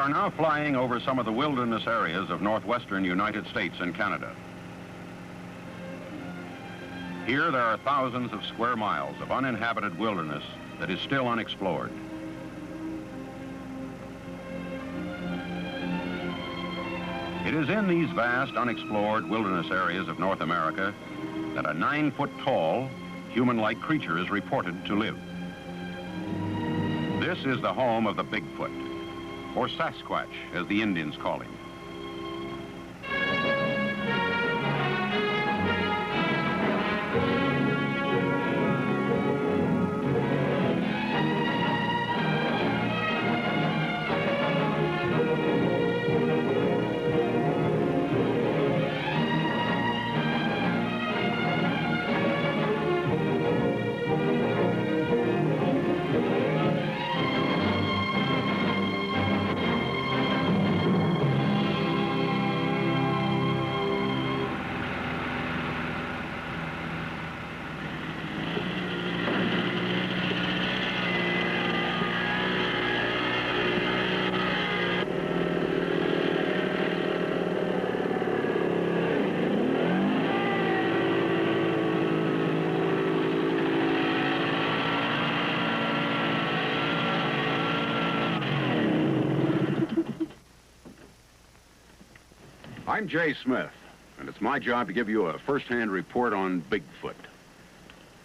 are now flying over some of the wilderness areas of northwestern United States and Canada. Here there are thousands of square miles of uninhabited wilderness that is still unexplored. It is in these vast unexplored wilderness areas of North America that a 9-foot-tall, human-like creature is reported to live. This is the home of the Bigfoot, or Sasquatch, as the Indians call him. I'm Jay Smith, and it's my job to give you a first-hand report on Bigfoot.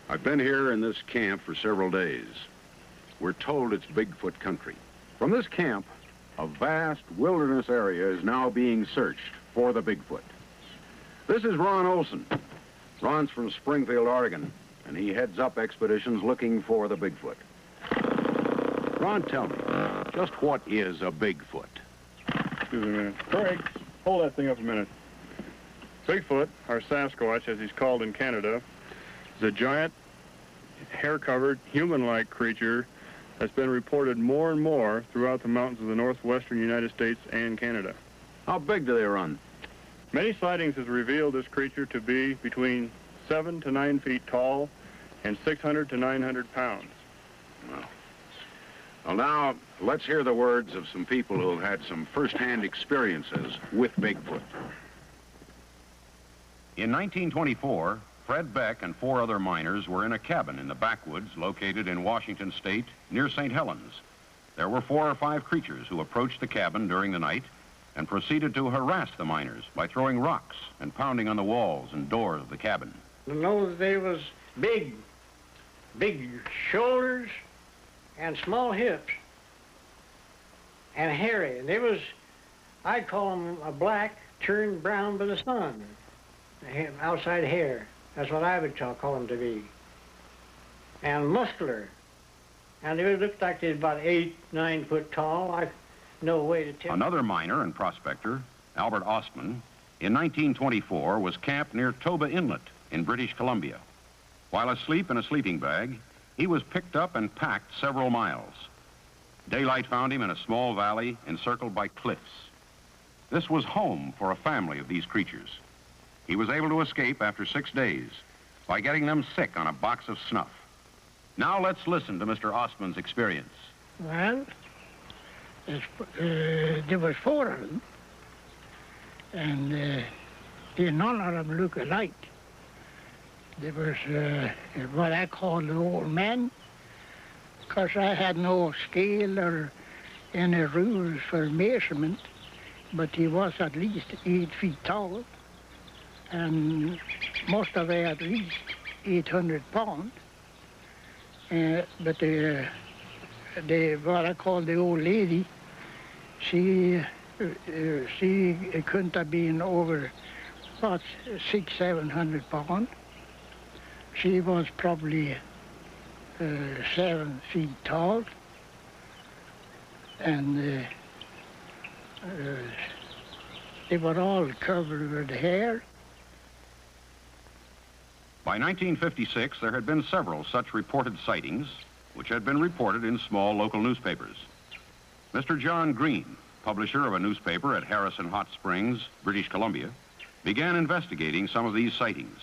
I've been here in this camp for several days. We're told it's Bigfoot country. From this camp, a vast wilderness area is now being searched for the Bigfoot. This is Ron Olson. Ron's from Springfield, Oregon, and he heads up expeditions looking for the Bigfoot. Ron, tell me, just what is a Bigfoot? Excuse me a minute. Craig, hold that thing up a minute. Bigfoot, or Sasquatch as he's called in Canada, is a giant, hair-covered, human-like creature that's been reported more and more throughout the mountains of the northwestern United States and Canada. How big do they run? Many sightings have revealed this creature to be between 7 to 9 feet tall and 600 to 900 pounds. Well, now, let's hear the words of some people who have had some first-hand experiences with Bigfoot. In 1924, Fred Beck and 4 other miners were in a cabin in the backwoods located in Washington State near St. Helens. There were 4 or 5 creatures who approached the cabin during the night and proceeded to harass the miners by throwing rocks and pounding on the walls and doors of the cabin. The nose, they was big shoulders and small hips and hairy. And they was, I'd call them a black turned brown by the sun, the outside hair. That's what I would call them to be. And muscular. And they looked like they was about 8, 9 foot tall. I no way to tell. Another miner and prospector, Albert Ostman, in 1924 was camped near Toba Inlet in British Columbia. While asleep in a sleeping bag, he was picked up and packed several miles. Daylight found him in a small valley encircled by cliffs. This was home for a family of these creatures. He was able to escape after 6 days by getting them sick on a box of snuff. Now let's listen to Mr. Ostman's experience. Well, there was 4 of them, and none of them look alike. There was what I call the old man, because I had no scale or any rules for measurement, but he was at least 8 feet tall, and must have weighed at least 800 pounds. But what I call the old lady, she couldn't have been over about 600-700 pounds. She was probably 7 feet tall, and they were all covered with hair. By 1956, there had been several such reported sightings, which had been reported in small local newspapers. Mr. John Green, publisher of a newspaper at Harrison Hot Springs, British Columbia, began investigating some of these sightings.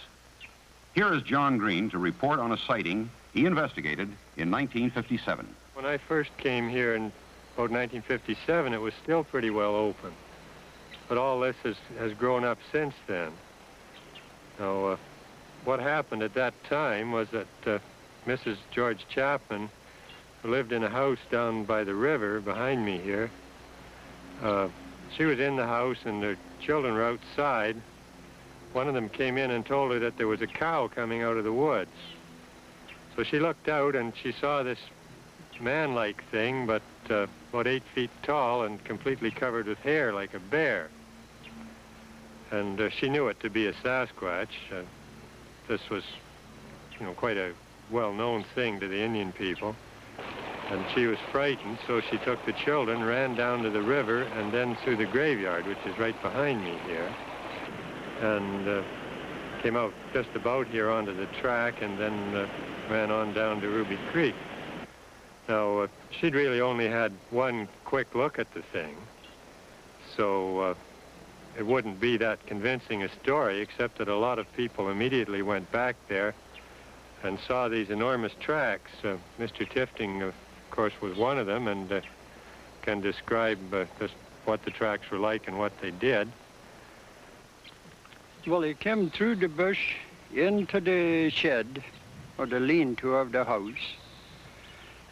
Here is John Green to report on a sighting he investigated in 1957. When I first came here in about 1957, it was still pretty well open. But all this has grown up since then. Now, what happened at that time was that Mrs. George Chapman, who lived in a house down by the river behind me here, she was in the house and the children were outside. One of them came in and told her that there was a cow coming out of the woods. So she looked out and she saw this man-like thing, but about 8 feet tall and completely covered with hair like a bear. And she knew it to be a Sasquatch. This was, you know, quite a well-known thing to the Indian people. And she was frightened, so she took the children, ran down to the river, and then through the graveyard, which is right behind me here, and came out just about here onto the track, and then ran on down to Ruby Creek. Now, she'd really only had one quick look at the thing, so it wouldn't be that convincing a story, except that a lot of people immediately went back there and saw these enormous tracks. Mr. Tifting, of course, was one of them, and can describe just what the tracks were like and what they did. Well, he came through the bush into the shed, or the lean-to of the house,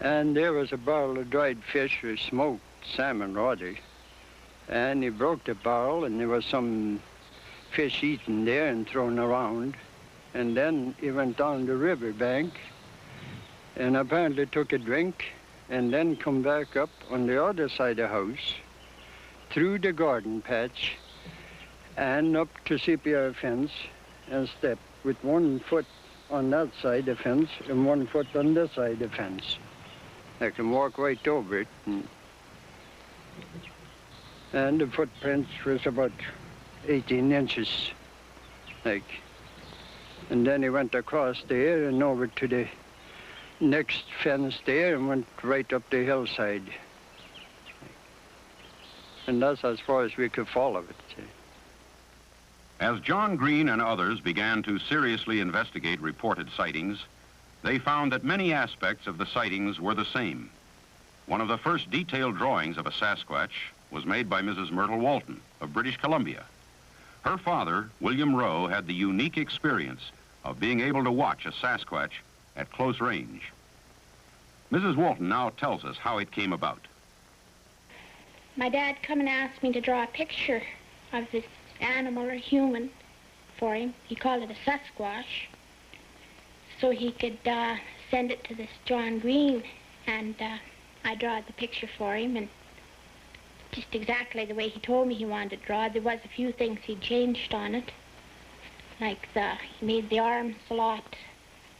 and there was a barrel of dried fish or smoked salmon, rather. And he broke the barrel, and there was some fish eaten there and thrown around. And then he went down the riverbank and apparently took a drink and then come back up on the other side of the house, through the garden patch and up to CPR fence and stepped with 1 foot on that side of the fence and 1 foot on this side of the fence. I can walk right over it. And the footprints was about 18 inches, like. And then he went across there and over to the next fence there and went right up the hillside. And that's as far as we could follow it. As John Green and others began to seriously investigate reported sightings, they found that many aspects of the sightings were the same. One of the first detailed drawings of a Sasquatch was made by Mrs. Myrtle Walton of British Columbia. Her father, William Rowe, had the unique experience of being able to watch a Sasquatch at close range. Mrs. Walton now tells us how it came about. My dad come and asked me to draw a picture of this animal or human for him. He called it a Sasquatch, so he could send it to this John Green, and I drawed the picture for him, and just exactly the way he told me he wanted to draw. There was a few things he changed on it, like he made the arms a lot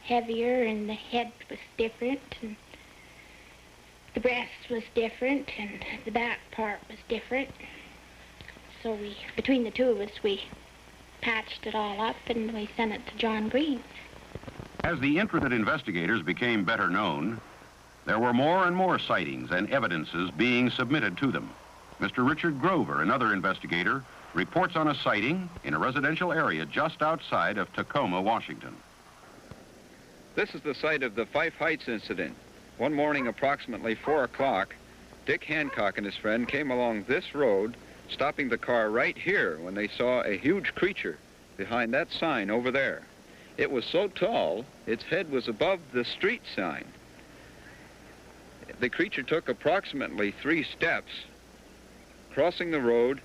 heavier, and the head was different, and the breast was different, and the back part was different. So between the two of us, we patched it all up and we sent it to John Green. As the intrepid investigators became better known, there were more and more sightings and evidences being submitted to them. Mr. Richard Grover, another investigator, reports on a sighting in a residential area just outside of Tacoma, Washington. This is the site of the Fife Heights incident. One morning, approximately 4 o'clock, Dick Hancock and his friend came along this road, stopping the car right here when they saw a huge creature behind that sign over there. It was so tall, its head was above the street sign. The creature took approximately 3 steps, crossing the road.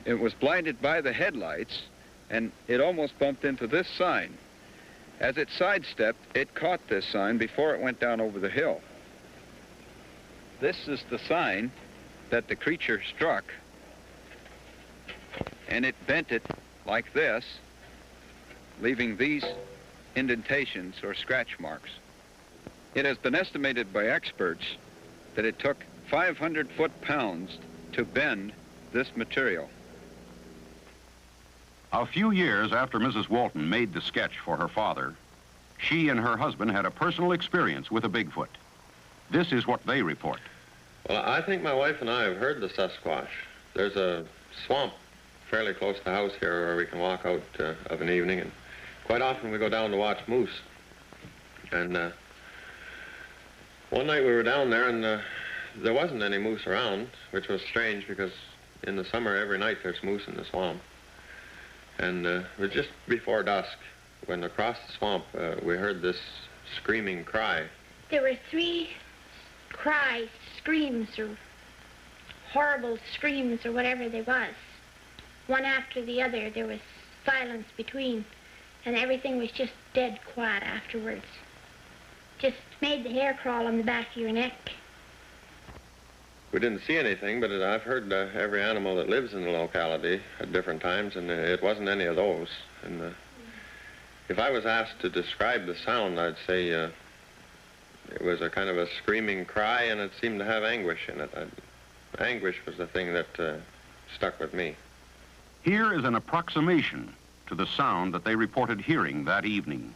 It was blinded by the headlights, and it almost bumped into this sign. As it sidestepped, it caught this sign before it went down over the hill. This is the sign that the creature struck, and it bent it like this, leaving these indentations or scratch marks. It has been estimated by experts that it took 500 foot-pounds to bend this material. A few years after Mrs. Walton made the sketch for her father, she and her husband had a personal experience with a Bigfoot. This is what they report. Well, I think my wife and I have heard the Sasquatch. There's a swamp fairly close to the house here where we can walk out of an evening, and quite often we go down to watch moose. And one night we were down there, and there wasn't any moose around, which was strange because in the summer every night there's moose in the swamp. And it was just before dusk when across the swamp we heard this screaming cry. There were 3 cries, screams, or horrible screams, or whatever they was. One after the other, there was silence between, and everything was just dead quiet afterwards. Just made the hair crawl on the back of your neck. We didn't see anything, but I've heard every animal that lives in the locality at different times, and it wasn't any of those. And if I was asked to describe the sound, I'd say it was a kind of a screaming cry, and it seemed to have anguish in it. Anguish was the thing that stuck with me. Here is an approximation to the sound that they reported hearing that evening.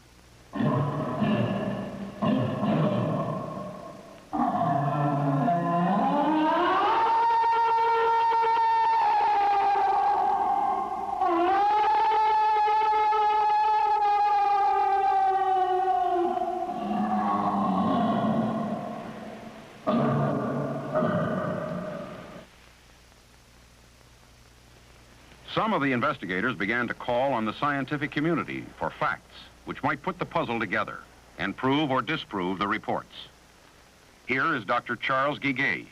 Some of the investigators began to call on the scientific community for facts which might put the puzzle together and prove or disprove the reports. Here is Dr. Charles Guiguet,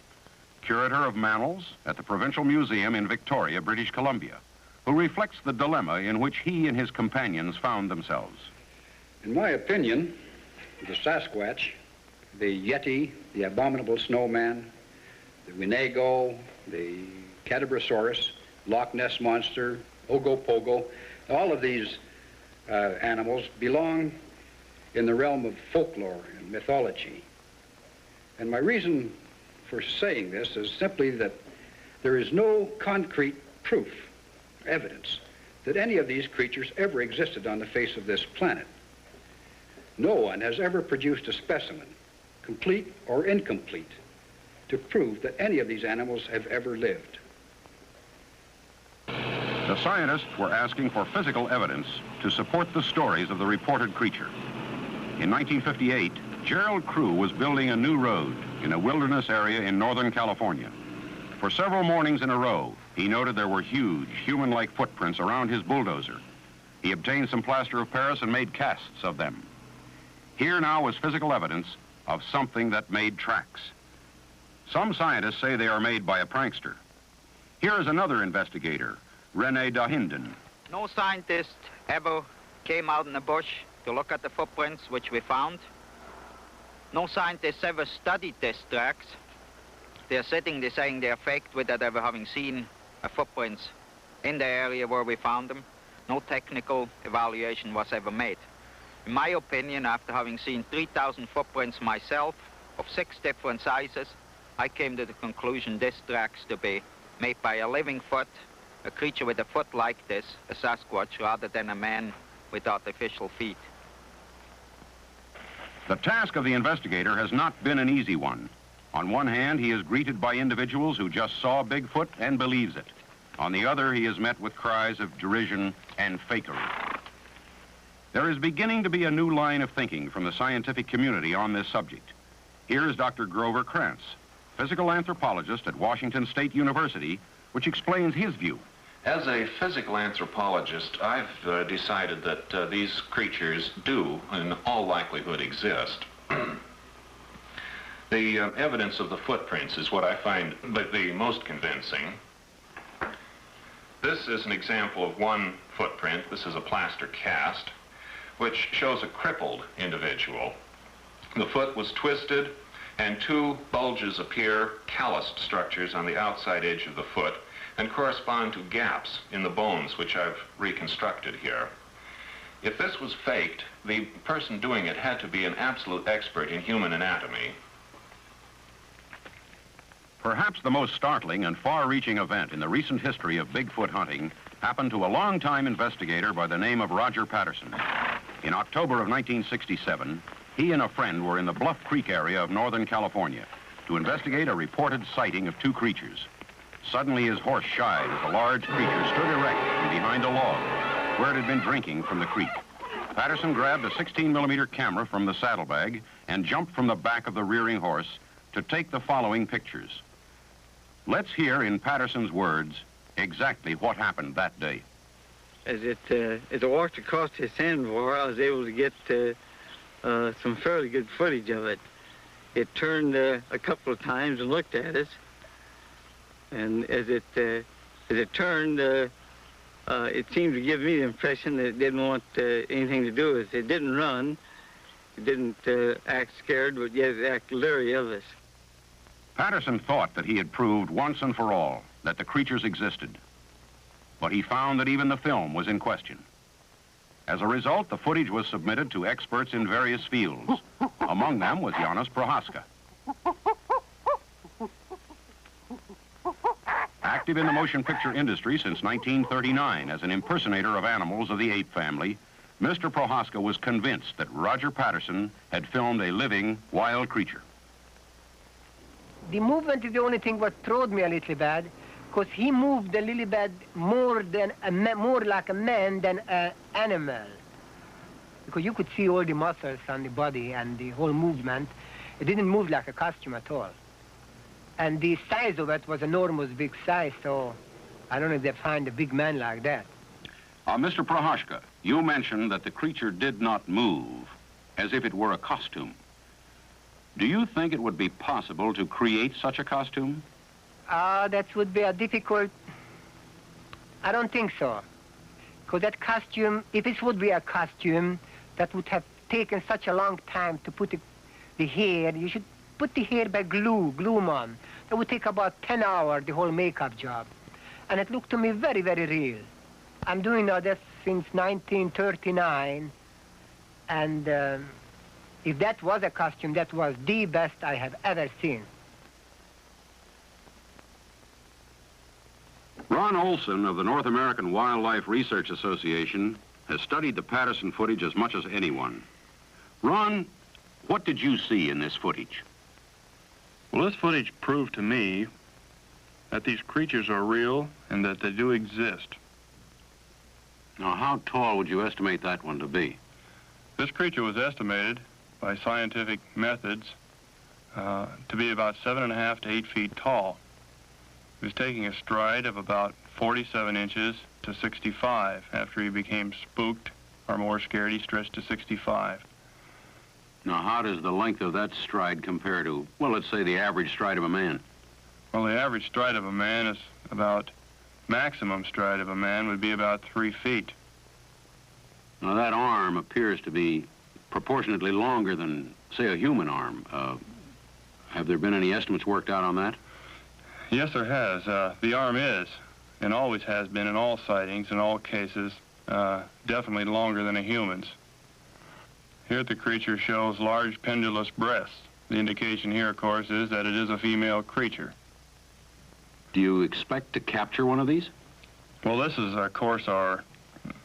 curator of mammals at the Provincial Museum in Victoria, British Columbia, who reflects the dilemma in which he and his companions found themselves. In my opinion, the Sasquatch, the Yeti, the abominable snowman, the Winnebago, the Cadabrosaurus, Loch Ness Monster, Ogopogo, all of these animals belong in the realm of folklore and mythology. And my reason for saying this is simply that there is no concrete proof, evidence, that any of these creatures ever existed on the face of this planet. No one has ever produced a specimen, complete or incomplete, to prove that any of these animals have ever lived. The scientists were asking for physical evidence to support the stories of the reported creature. In 1958, Gerald Crew was building a new road in a wilderness area in Northern California. For several mornings in a row, he noted there were huge, human-like footprints around his bulldozer. He obtained some plaster of Paris and made casts of them. Here now was physical evidence of something that made tracks. Some scientists say they are made by a prankster. Here is another investigator, René Dahinden. No scientist ever came out in the bush to look at the footprints which we found. No scientists ever studied these tracks. They're sitting there saying they're faked without ever having seen footprints in the area where we found them. No technical evaluation was ever made. In my opinion, after having seen 3,000 footprints myself of 6 different sizes, I came to the conclusion this tracks to be made by a living foot, a creature with a foot like this, a Sasquatch, rather than a man with artificial feet. The task of the investigator has not been an easy one. On one hand, he is greeted by individuals who just saw Bigfoot and believes it. On the other, he is met with cries of derision and fakery. There is beginning to be a new line of thinking from the scientific community on this subject. Here is Dr. Grover Krantz, physical anthropologist at Washington State University, which explains his view. As a physical anthropologist, I've decided that these creatures do, in all likelihood, exist. The evidence of the footprints is what I find the most convincing. This is an example of one footprint. This is a plaster cast, which shows a crippled individual. The foot was twisted, and 2 bulges appear, calloused structures on the outside edge of the foot, and correspond to gaps in the bones, which I've reconstructed here. If this was faked, the person doing it had to be an absolute expert in human anatomy. Perhaps the most startling and far-reaching event in the recent history of Bigfoot hunting happened to a long-time investigator by the name of Roger Patterson. In October of 1967, he and a friend were in the Bluff Creek area of Northern California to investigate a reported sighting of 2 creatures. Suddenly his horse shied as a large creature stood erect from behind a log where it had been drinking from the creek. Patterson grabbed a 16mm camera from the saddlebag and jumped from the back of the rearing horse, to take the following pictures. Let's hear in Patterson's words exactly what happened that day. As I walked across the sandbar, I was able to get some fairly good footage of it. It turned a couple of times and looked at us, and as it turned, it seemed to give me the impression that it didn't want anything to do with us. It didn't run, it didn't act scared, but yet it acted leery of us. Patterson thought that he had proved once and for all that the creatures existed, but he found that even the film was in question. As a result, the footage was submitted to experts in various fields. Among them was Janis Prohaska. Active in the motion picture industry since 1939 as an impersonator of animals of the ape family, Mr. Prohaska was convinced that Roger Patterson had filmed a living, wild creature. The movement is the only thing what throwed me a little bad, because he moved a little bit more like a man than an animal. Because you could see all the muscles on the body and the whole movement. It didn't move like a costume at all. And the size of it was enormous big size, so I don't know if they find a big man like that. Mr. Prohaska, you mentioned that the creature did not move, as if it were a costume. Do you think it would be possible to create such a costume? That would be a difficult... I don't think so. Because that costume, if it would be a costume, that would have taken such a long time to put the hair. You should put the hair by glue them on. That would take about 10 hours, the whole makeup job. And it looked to me very, very real. I'm doing this since 1939, and if that was a costume, that was the best I have ever seen. Ron Olson of the North American Wildlife Research Association has studied the Patterson footage as much as anyone. Ron, what did you see in this footage? Well, this footage proved to me that these creatures are real and that they do exist. Now, how tall would you estimate that one to be? This creature was estimated by scientific methods to be about 7.5 to 8 feet tall. He was taking a stride of about 47 inches to 65. After he became spooked or more scared, he stretched to 65. Now, how does the length of that stride compare to, well, let's say the average stride of a man? Well, the average stride of a man is about, maximum stride of a man would be about 3 feet. Now, that arm appears to be proportionately longer than, say, a human arm. Have there been any estimates worked out on that? Yes, there has. The arm is, and always has been in all sightings, in all cases, definitely longer than a human's. Here the creature shows large pendulous breasts. The indication here, of course, is that it is a female creature. Do you expect to capture one of these? Well, this is, of course, our,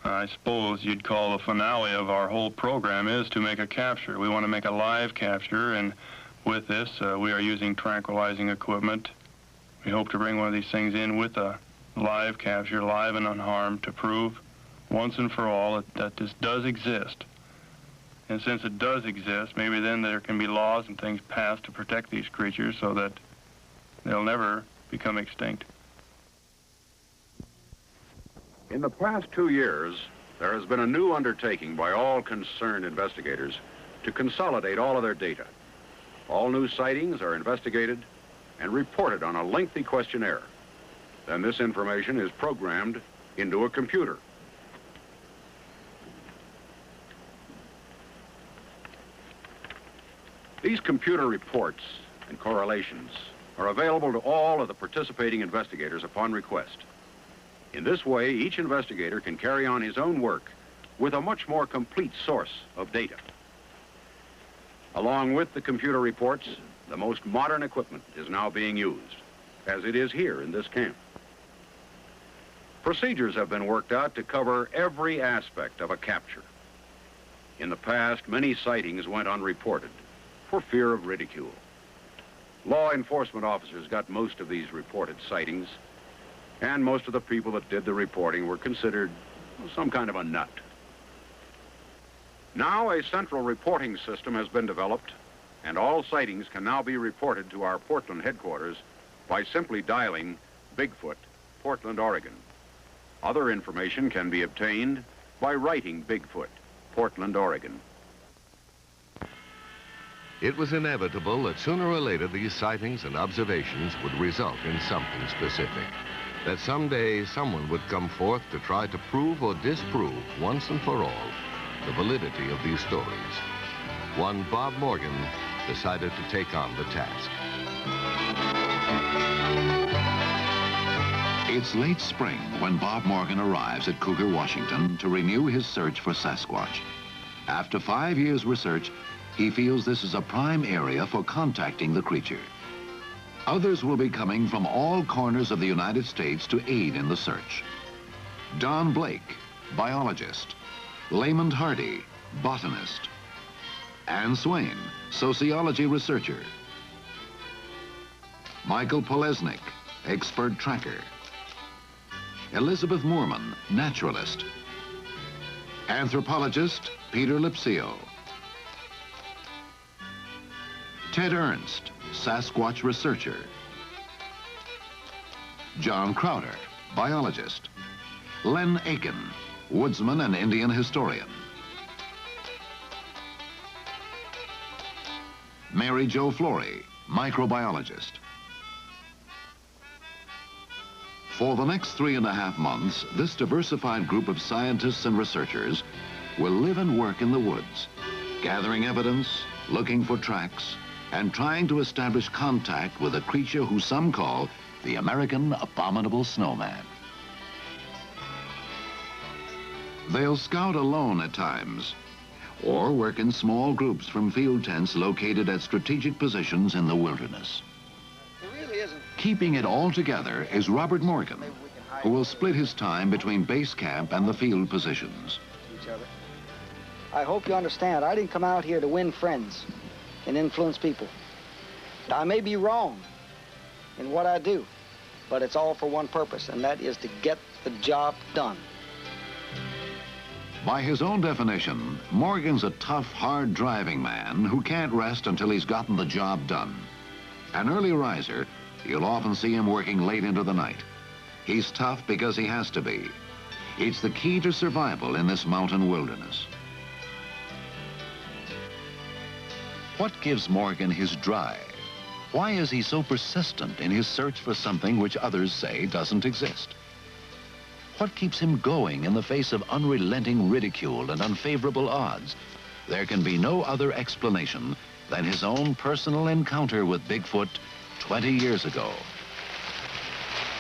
I suppose you'd call the finale of our whole program is to make a capture. We want to make a live capture, and with this, we are using tranquilizing equipment. We hope to bring one of these things in with a live capture, live and unharmed, to prove once and for all that this does exist. And since it does exist, maybe then there can be laws and things passed to protect these creatures so that they'll never become extinct. In the past 2 years, there has been a new undertaking by all concerned investigators to consolidate all of their data. All new sightings are investigated and reported on a lengthy questionnaire. Then this information is programmed into a computer. These computer reports and correlations are available to all of the participating investigators upon request. In this way, each investigator can carry on his own work with a much more complete source of data. Along with the computer reports, the most modern equipment is now being used, as it is here in this camp. Procedures have been worked out to cover every aspect of a capture. In the past, many sightings went unreported for fear of ridicule. Law enforcement officers got most of these reported sightings, and most of the people that did the reporting were considered some kind of a nut. Now a central reporting system has been developed And all sightings can now be reported to our Portland headquarters by simply dialing Bigfoot, Portland, Oregon. Other information can be obtained by writing Bigfoot, Portland, Oregon. It was inevitable that sooner or later these sightings and observations would result in something specific. That someday someone would come forth to try to prove or disprove once and for all the validity of these stories. One Bob Morgan decided to take on the task. It's late spring when Bob Morgan arrives at Cougar, Washington to renew his search for Sasquatch. After 5 years' research, he feels this is a prime area for contacting the creature. Others will be coming from all corners of the United States to aid in the search. Don Blake, biologist. Lamont Hardy, botanist. Anne Swain, sociology researcher. Michael Polesnik, expert tracker. Elizabeth Moorman, naturalist. Anthropologist Peter Lipsio. Ted Ernst, Sasquatch researcher. John Crowder, biologist. Len Aiken, woodsman and Indian historian. Mary Jo Flory, microbiologist. For the next 3.5 months, this diversified group of scientists and researchers will live and work in the woods, gathering evidence, looking for tracks, and trying to establish contact with a creature who some call the American abominable snowman. They'll scout alone at times, or work in small groups from field tents located at strategic positions in the wilderness. Keeping it all together is Robert Morgan, who will split his time between base camp and the field positions. I hope you understand, I didn't come out here to win friends and influence people. I may be wrong in what I do, but it's all for one purpose, and that is to get the job done. By his own definition, Morgan's a tough, hard-driving man who can't rest until he's gotten the job done. An early riser, you'll often see him working late into the night. He's tough because he has to be. It's the key to survival in this mountain wilderness. What gives Morgan his drive? Why is he so persistent in his search for something which others say doesn't exist? What keeps him going in the face of unrelenting ridicule and unfavorable odds? There can be no other explanation than his own personal encounter with Bigfoot 20 years ago.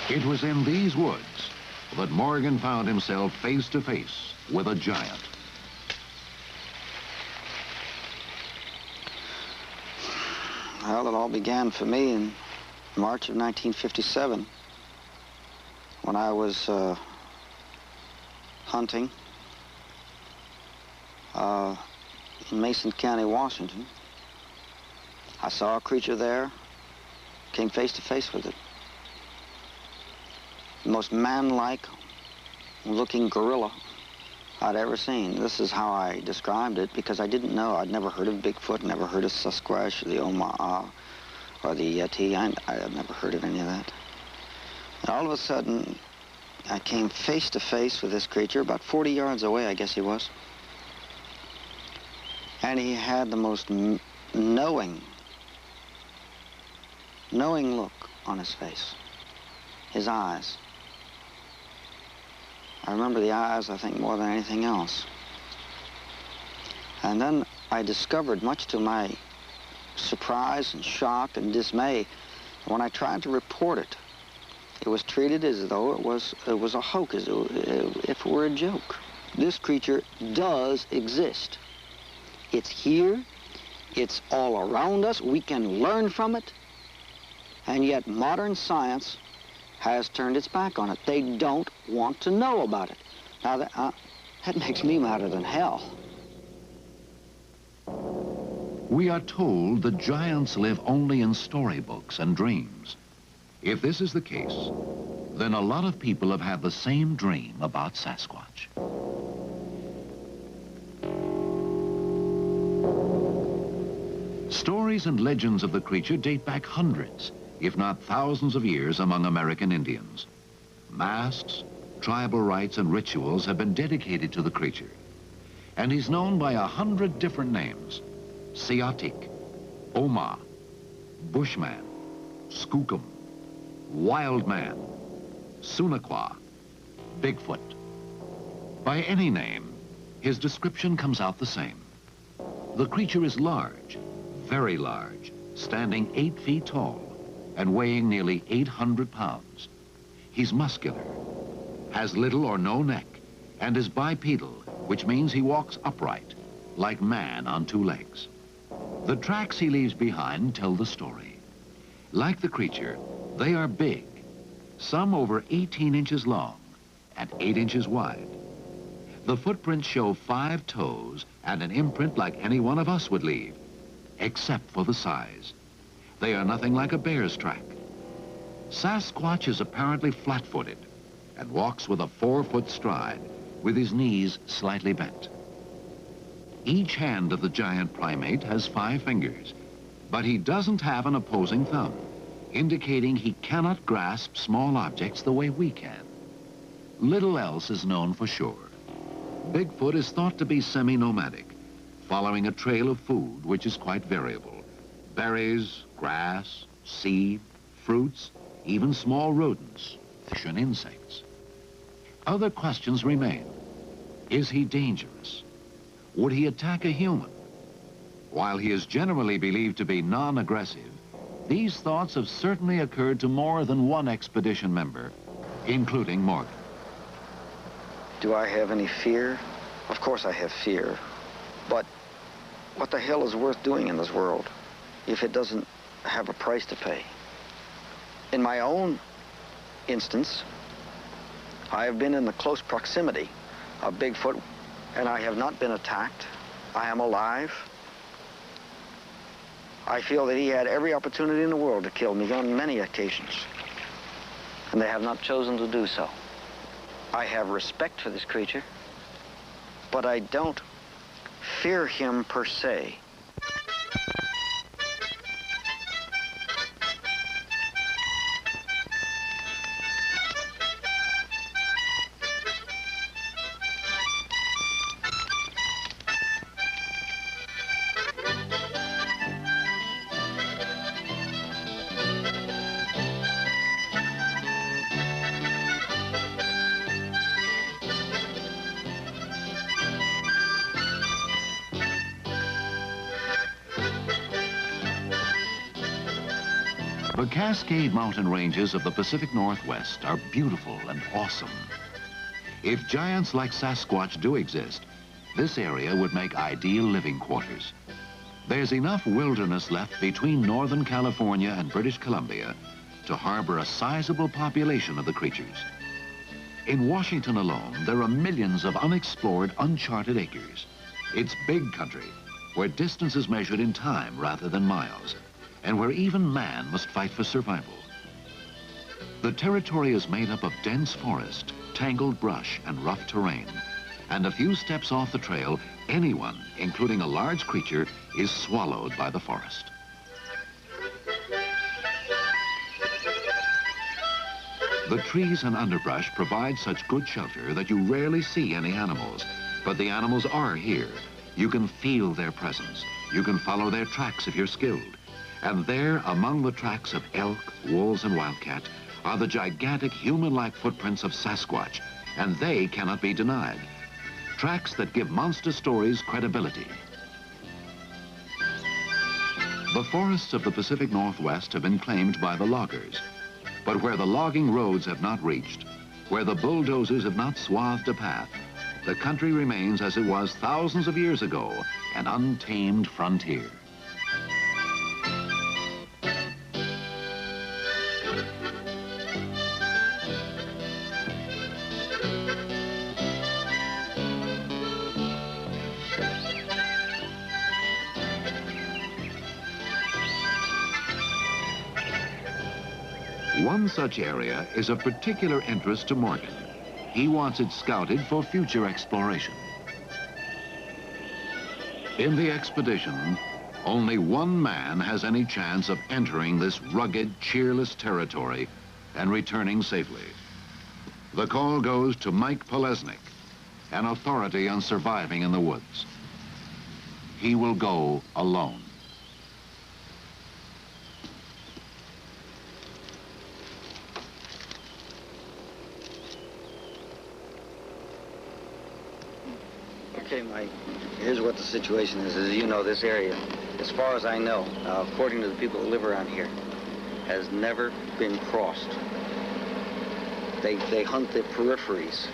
It was in these woods that Morgan found himself face to face with a giant. Well, it all began for me in March of 1957 when I was hunting in Mason County, Washington. I saw a creature there, came face to face with it. The most man-like looking gorilla I'd ever seen. This is how I described it because I didn't know. I'd never heard of Bigfoot, never heard of Sasquatch, or the Omaha, or the Yeti. I had never heard of any of that. And all of a sudden, I came face to face with this creature, about 40 yards away, I guess he was. And he had the most knowing look on his face. His eyes. I remember the eyes, I think, more than anything else. And then I discovered, much to my surprise and shock and dismay, when I tried to report it, it was treated as though it was a hoax, as if it were a joke. This creature does exist. It's here. It's all around us. We can learn from it. And yet modern science has turned its back on it. They don't want to know about it. Now, that makes me madder than hell. We are told the giants live only in storybooks and dreams. If this is the case, then a lot of people have had the same dream about Sasquatch. Stories and legends of the creature date back hundreds, if not thousands of years among American Indians. Masks, tribal rites, and rituals have been dedicated to the creature. And he's known by 100 different names: Siatik, Oma, Bushman, Skookum, Wild Man, Sunakwa, Bigfoot. By any name, his description comes out the same. The creature is large, very large, standing 8 feet tall and weighing nearly 800 pounds. He's muscular, has little or no neck, and is bipedal, which means he walks upright, like man on 2 legs. The tracks he leaves behind tell the story. Like the creature, they are big, some over 18 inches long and 8 inches wide. The footprints show 5 toes and an imprint like any one of us would leave, except for the size. They are nothing like a bear's track. Sasquatch is apparently flat-footed and walks with a 4-foot stride, with his knees slightly bent. Each hand of the giant primate has 5 fingers, but he doesn't have an opposing thumb, indicating he cannot grasp small objects the way we can. Little else is known for sure. Bigfoot is thought to be semi-nomadic, following a trail of food which is quite variable. Berries, grass, seed, fruits, even small rodents, fish and insects. Other questions remain. Is he dangerous? Would he attack a human? While he is generally believed to be non-aggressive, these thoughts have certainly occurred to more than one expedition member, including Morgan. Do I have any fear? Of course I have fear. But what the hell is worth doing in this world if it doesn't have a price to pay? In my own instance, I have been in the close proximity of Bigfoot, and I have not been attacked. I am alive. I feel that he had every opportunity in the world to kill me on many occasions, and they have not chosen to do so. I have respect for this creature, but I don't fear him per se. The Cascade Mountain ranges of the Pacific Northwest are beautiful and awesome. If giants like Sasquatch do exist, this area would make ideal living quarters. There's enough wilderness left between Northern California and British Columbia to harbor a sizable population of the creatures. In Washington alone, there are millions of unexplored, uncharted acres. It's big country, where distance is measured in time rather than miles, and where even man must fight for survival. The territory is made up of dense forest, tangled brush, and rough terrain. And a few steps off the trail, anyone, including a large creature, is swallowed by the forest. The trees and underbrush provide such good shelter that you rarely see any animals, but the animals are here. You can feel their presence. You can follow their tracks if you're skilled. And there, among the tracks of elk, wolves, and wildcat, are the gigantic human-like footprints of Sasquatch, and they cannot be denied. Tracks that give monster stories credibility. The forests of the Pacific Northwest have been claimed by the loggers, but where the logging roads have not reached, where the bulldozers have not swathed a path, the country remains as it was thousands of years ago, an untamed frontier. One such area is of particular interest to Morgan. He wants it scouted for future exploration. In the expedition, Only one man has any chance of entering this rugged, cheerless territory and returning safely. The call goes to Mike Polesnik, an authority on surviving in the woods. He will go alone. Okay, Mike, here's what the situation is. As you know, this area, as far as I know, according to the people who live around here, has never been crossed. They hunt the peripheries.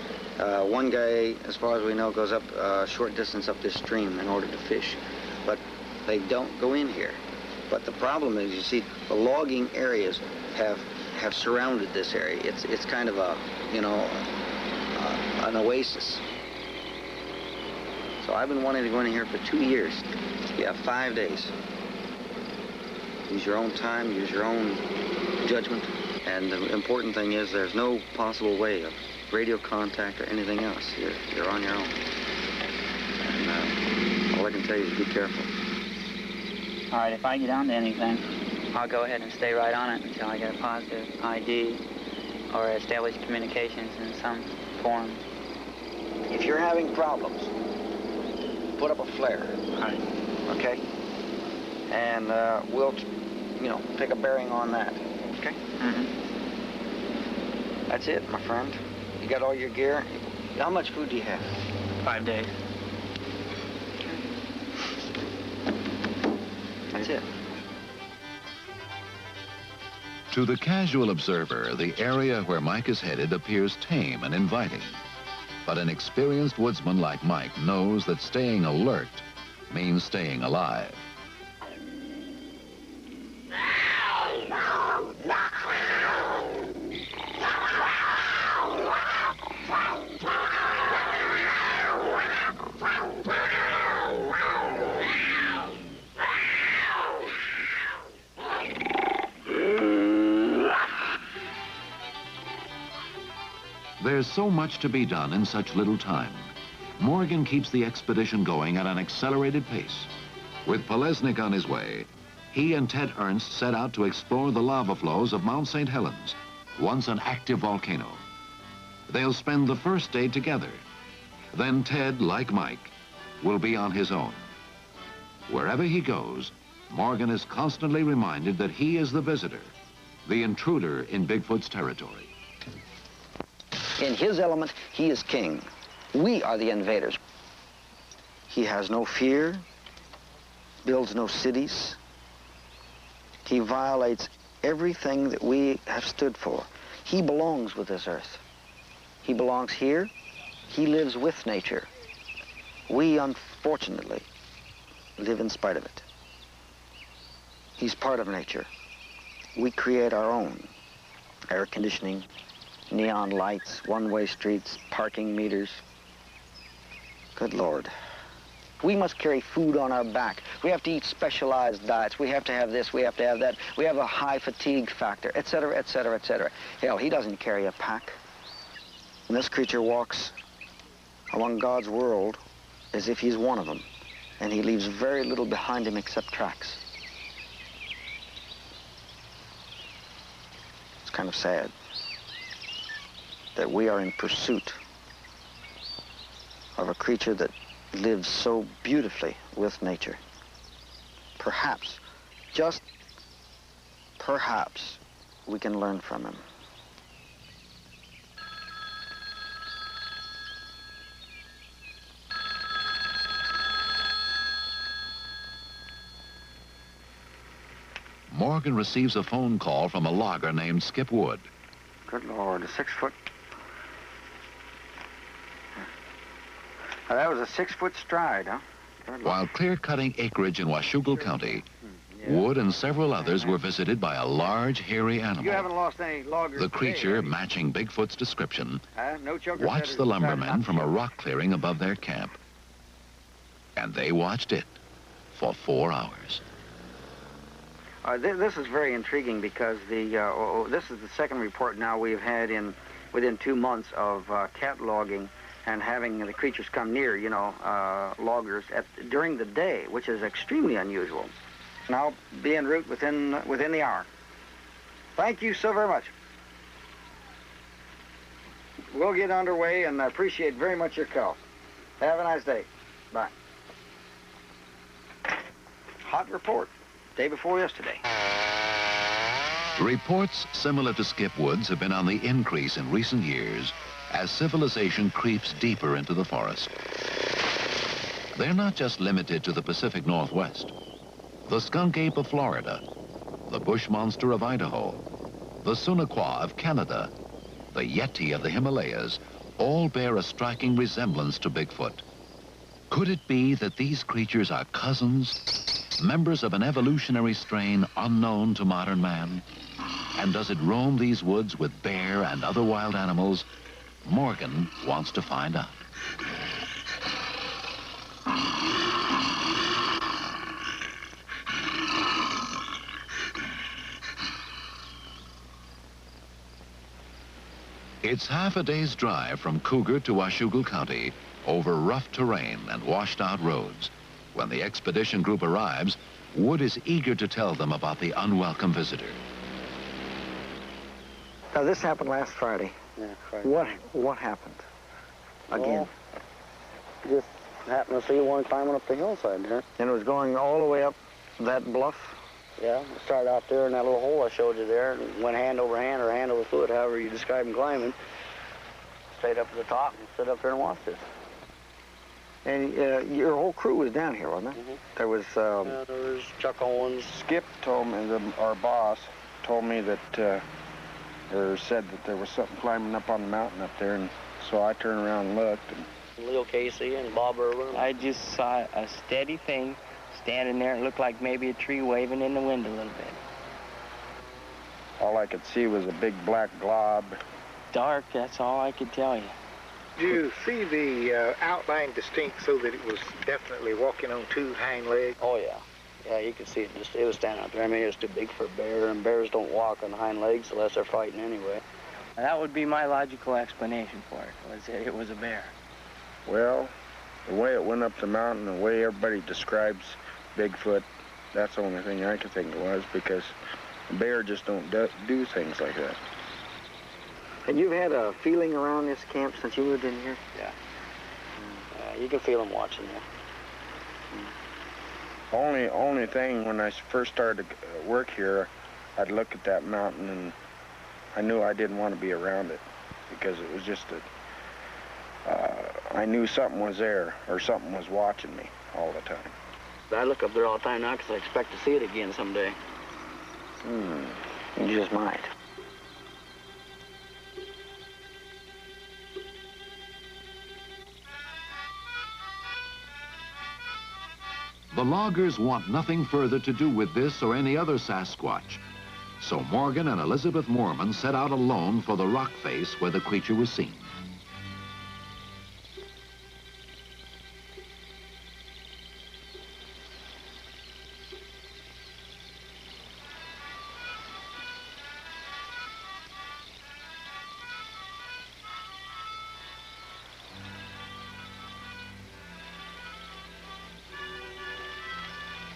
One guy, as far as we know, goes up a short distance up this stream in order to fish, but they don't go in here. But the problem is, you see, the logging areas have surrounded this area. It's kind of a, you know, an oasis. So I've been wanting to go in here for 2 years. You have 5 days. Use your own time, use your own judgment. And the important thing is there's no possible way of radio contact or anything else. You're on your own. And all I can tell you is be careful. All right, if I get onto anything, I'll go ahead and stay right on it until I get a positive ID or establish communications in some form. If you're having problems, put up a flare. All right. Okay? And we'll, you know, take a bearing on that. Okay? Mm-hmm. That's it, my friend. You got all your gear? How much food do you have? 5 days. That's it. To the casual observer, the area where Mike is headed appears tame and inviting. But an experienced woodsman like Mike knows that staying alert means staying alive. There's so much to be done in such little time. Morgan keeps the expedition going at an accelerated pace. With Polesnik on his way, he and Ted Ernst set out to explore the lava flows of Mount St. Helens, once an active volcano. They'll spend the first day together. Then Ted, like Mike, will be on his own. Wherever he goes, Morgan is constantly reminded that he is the visitor, the intruder in Bigfoot's territory. In his element, he is king. We are the invaders. He has no fear, builds no cities. He violates everything that we have stood for. He belongs with this earth. He belongs here. He lives with nature. We, unfortunately, live in spite of it. He's part of nature. We create our own air conditioning, neon lights, one-way streets, parking meters. Good Lord. We must carry food on our back. We have to eat specialized diets. We have to have this, we have to have that. We have a high fatigue factor, etc., etc., etc. Hell, he doesn't carry a pack. And this creature walks along God's world as if he's one of them, and he leaves very little behind him except tracks. It's kind of sad that we are in pursuit of a creature that lives so beautifully with nature. Perhaps, just perhaps, we can learn from him. Morgan receives a phone call from a logger named Skip Wood. Good Lord, a 6 foot. Now, that was a 6 foot stride, huh? While clear-cutting acreage in Washougal County, Wood and several others were visited by a large, hairy animal. You haven't lost any loggers The today, creature, matching Bigfoot's description, no choker watched the lumbermen from a rock clearing above their camp. And they watched it for 4 hours. This is very intriguing because this is the second report now we've had within 2 months of cataloging and having the creatures come near, you know, loggers during the day, which is extremely unusual. And I'll be en route within the hour. Thank you so very much. We'll get underway, and I appreciate very much your call. Have a nice day. Bye. Hot report, day before yesterday. Reports similar to Skip Wood's have been on the increase in recent years as civilization creeps deeper into the forest. They're not just limited to the Pacific Northwest. The skunk ape of Florida, the bush monster of Idaho, the Sunaquah of Canada, the Yeti of the Himalayas, all bear a striking resemblance to Bigfoot. Could it be that these creatures are cousins, members of an evolutionary strain unknown to modern man? And does it roam these woods with bear and other wild animals? Morgan wants to find out. It's half a day's drive from Cougar to Washougal County over rough terrain and washed-out roads. When the expedition group arrives, Wood is eager to tell them about the unwelcome visitor. Now, this happened last Friday. Yeah, Friday. What happened? Again? Well, just happened to see one climbing up the hillside there. And it was going all the way up that bluff? Yeah, it started out there in that little hole I showed you there, and went hand over hand or hand over foot, however you describe him climbing, straight up to the top and stood up there and watched it. And your whole crew was down here, wasn't it? Mm-hmm. There was... there was Chuck Owens. Skip told me, our boss told me that, or said that there was something climbing up on the mountain up there, and so I turned around and looked. And Leo Casey and Bob Irwin. I just saw a steady thing standing there. It looked like maybe a tree waving in the wind a little bit. all I could see was a big black glob. Dark, that's all I could tell you. Do you see the outline distinct so that it was definitely walking on two hind legs? Oh, yeah. Yeah, you could see it. It was standing out there. I mean, it was too big for a bear, and bears don't walk on the hind legs unless they're fighting anyway. That would be my logical explanation for it, was that it was a bear. Well, the way it went up the mountain, the way everybody describes Bigfoot, that's the only thing I could think it was, because a bear just don't do things like that. And you've had a feeling around this camp since you moved in here? Yeah. You can feel them watching you. Only thing, when I first started to work here, I'd look at that mountain and I knew I didn't want to be around it, because it was just that I knew something was there, or something was watching me all the time. I look up there all the time now because I expect to see it again someday. You just might. The loggers want nothing further to do with this or any other Sasquatch. So Morgan and Elizabeth Moorman set out alone for the rock face where the creature was seen.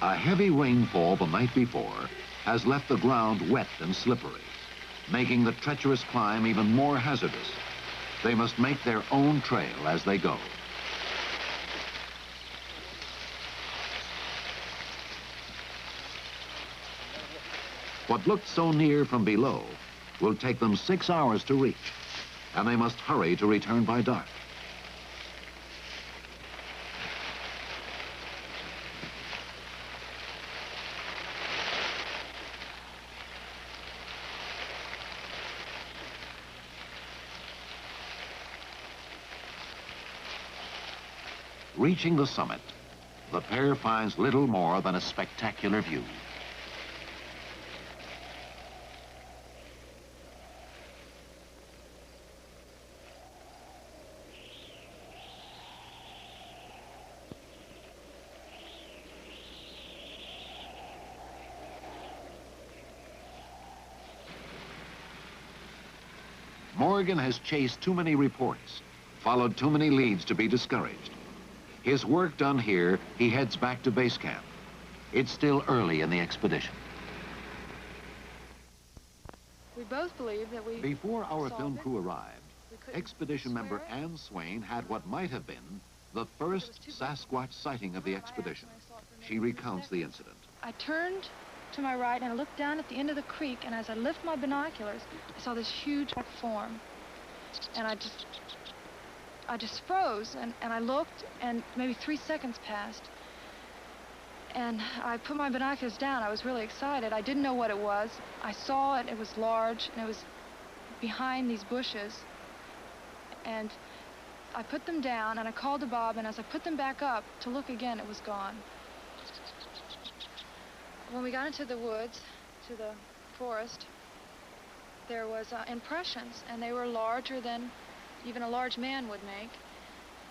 A heavy rainfall the night before has left the ground wet and slippery, making the treacherous climb even more hazardous. They must make their own trail as they go. What looked so near from below will take them 6 hours to reach, and they must hurry to return by dark. Reaching the summit, the pair finds little more than a spectacular view. Morgan has chased too many reports. followed too many leads to be discouraged. His work done here, he heads back to base camp. It's still early in the expedition. We both believe that we... Before our saw film Bigfoot. crew arrived, expedition member Ann Swain had what might have been the first Sasquatch sighting of the expedition. She recounts the incident. I turned to my right and I looked down at the end of the creek, and as I lifted my binoculars, I saw this huge black form. And I just froze, and I looked, and maybe 3 seconds passed. And I put my binoculars down. I was really excited. I didn't know what it was. I saw it. It was large, and it was behind these bushes. And I put them down, and I called to Bob, and as I put them back up to look again, it was gone. When we got into the woods, to the forest, there was impressions, and they were larger than even a large man would make.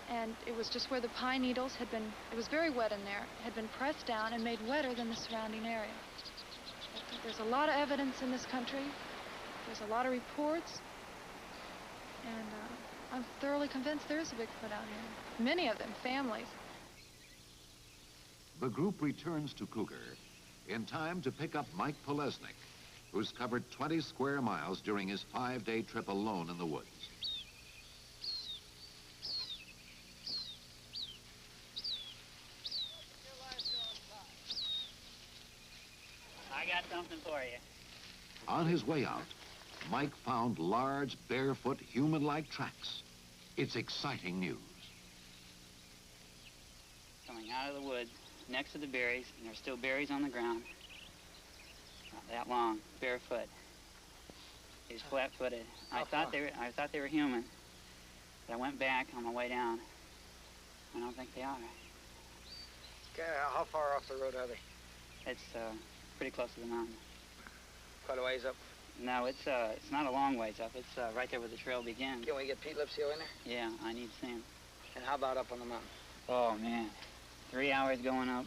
And it was just where the pine needles had been, it was very wet in there, had been pressed down and made wetter than the surrounding area. There's a lot of evidence in this country. There's a lot of reports. And I'm thoroughly convinced there is a Bigfoot out here. Many of them, families. The group returns to Cougar in time to pick up Mike Polesnik, who's covered 20 square miles during his 5-day trip alone in the woods. I got something for you. On his way out, Mike found large, barefoot, human-like tracks. It's exciting news. Coming out of the woods next to the berries, and there's still berries on the ground. Not that long, barefoot. He's flat-footed. I thought they were human, but I went back on my way down. I don't think they are. Okay, how far off the road are they? It's pretty close to the mountain. Quite a ways up. No, it's not a long ways up. It's right there where the trail begins. Can we get Pete Lipsio in there? Yeah, I need to see him. And how about up on the mountain? Oh, man. 3 hours going up.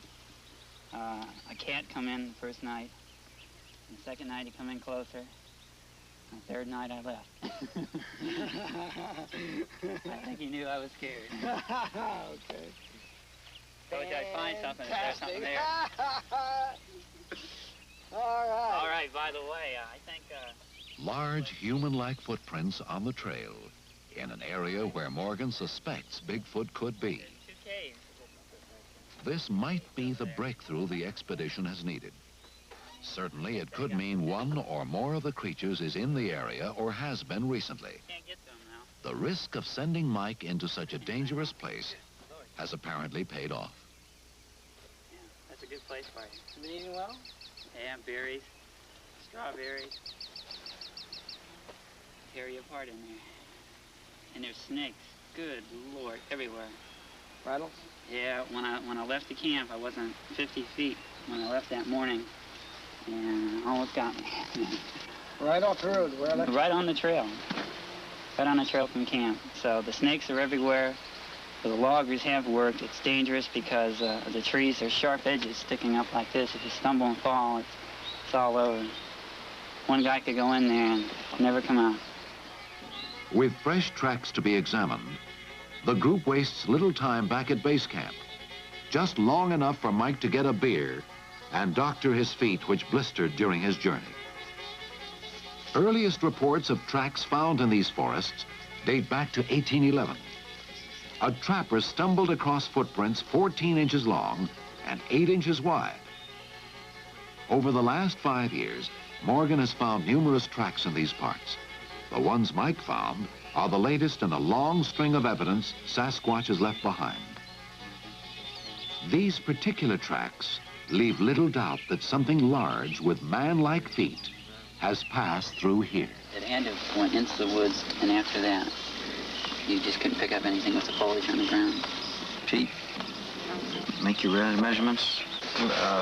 A cat come in the first night. The second night he come in closer. The third night I left. I think he knew I was scared. Okay. Told you I'd find something if there's something there. All right. All right, by the way, I think... Large human-like footprints on the trail in an area where Morgan suspects Bigfoot could be. This might be the breakthrough the expedition has needed. Certainly, it could mean one or more of the creatures is in the area or has been recently. The risk of sending Mike into such a dangerous place has apparently paid off. Yeah, that's a good place for you. You been eating well? Yeah, berries, strawberries. Tear you apart in there. And there's snakes. Good Lord, everywhere. Rattles? Yeah, when I left the camp, I wasn't 50 feet when I left that morning. And almost got me. Right off the road, where I left? Right on the trail. Right on the trail from camp. So the snakes are everywhere. The loggers have worked. It's dangerous because the trees, there's sharp edges sticking up like this. If you stumble and fall, it's all over. One guy could go in there and never come out. With fresh tracks to be examined, the group wastes little time back at base camp. Just long enough for Mike to get a beer and doctor his feet, which blistered during his journey. Earliest reports of tracks found in these forests date back to 1811. A trapper stumbled across footprints 14 inches long and 8 inches wide. Over the last 5 years, Morgan has found numerous tracks in these parts. The ones Mike found are the latest in a long string of evidence Sasquatch has left behind. These particular tracks leave little doubt that something large with man-like feet has passed through here. It had to have went into the woods, and after that, you just couldn't pick up anything with the foliage on the ground. Pete, make your measurements,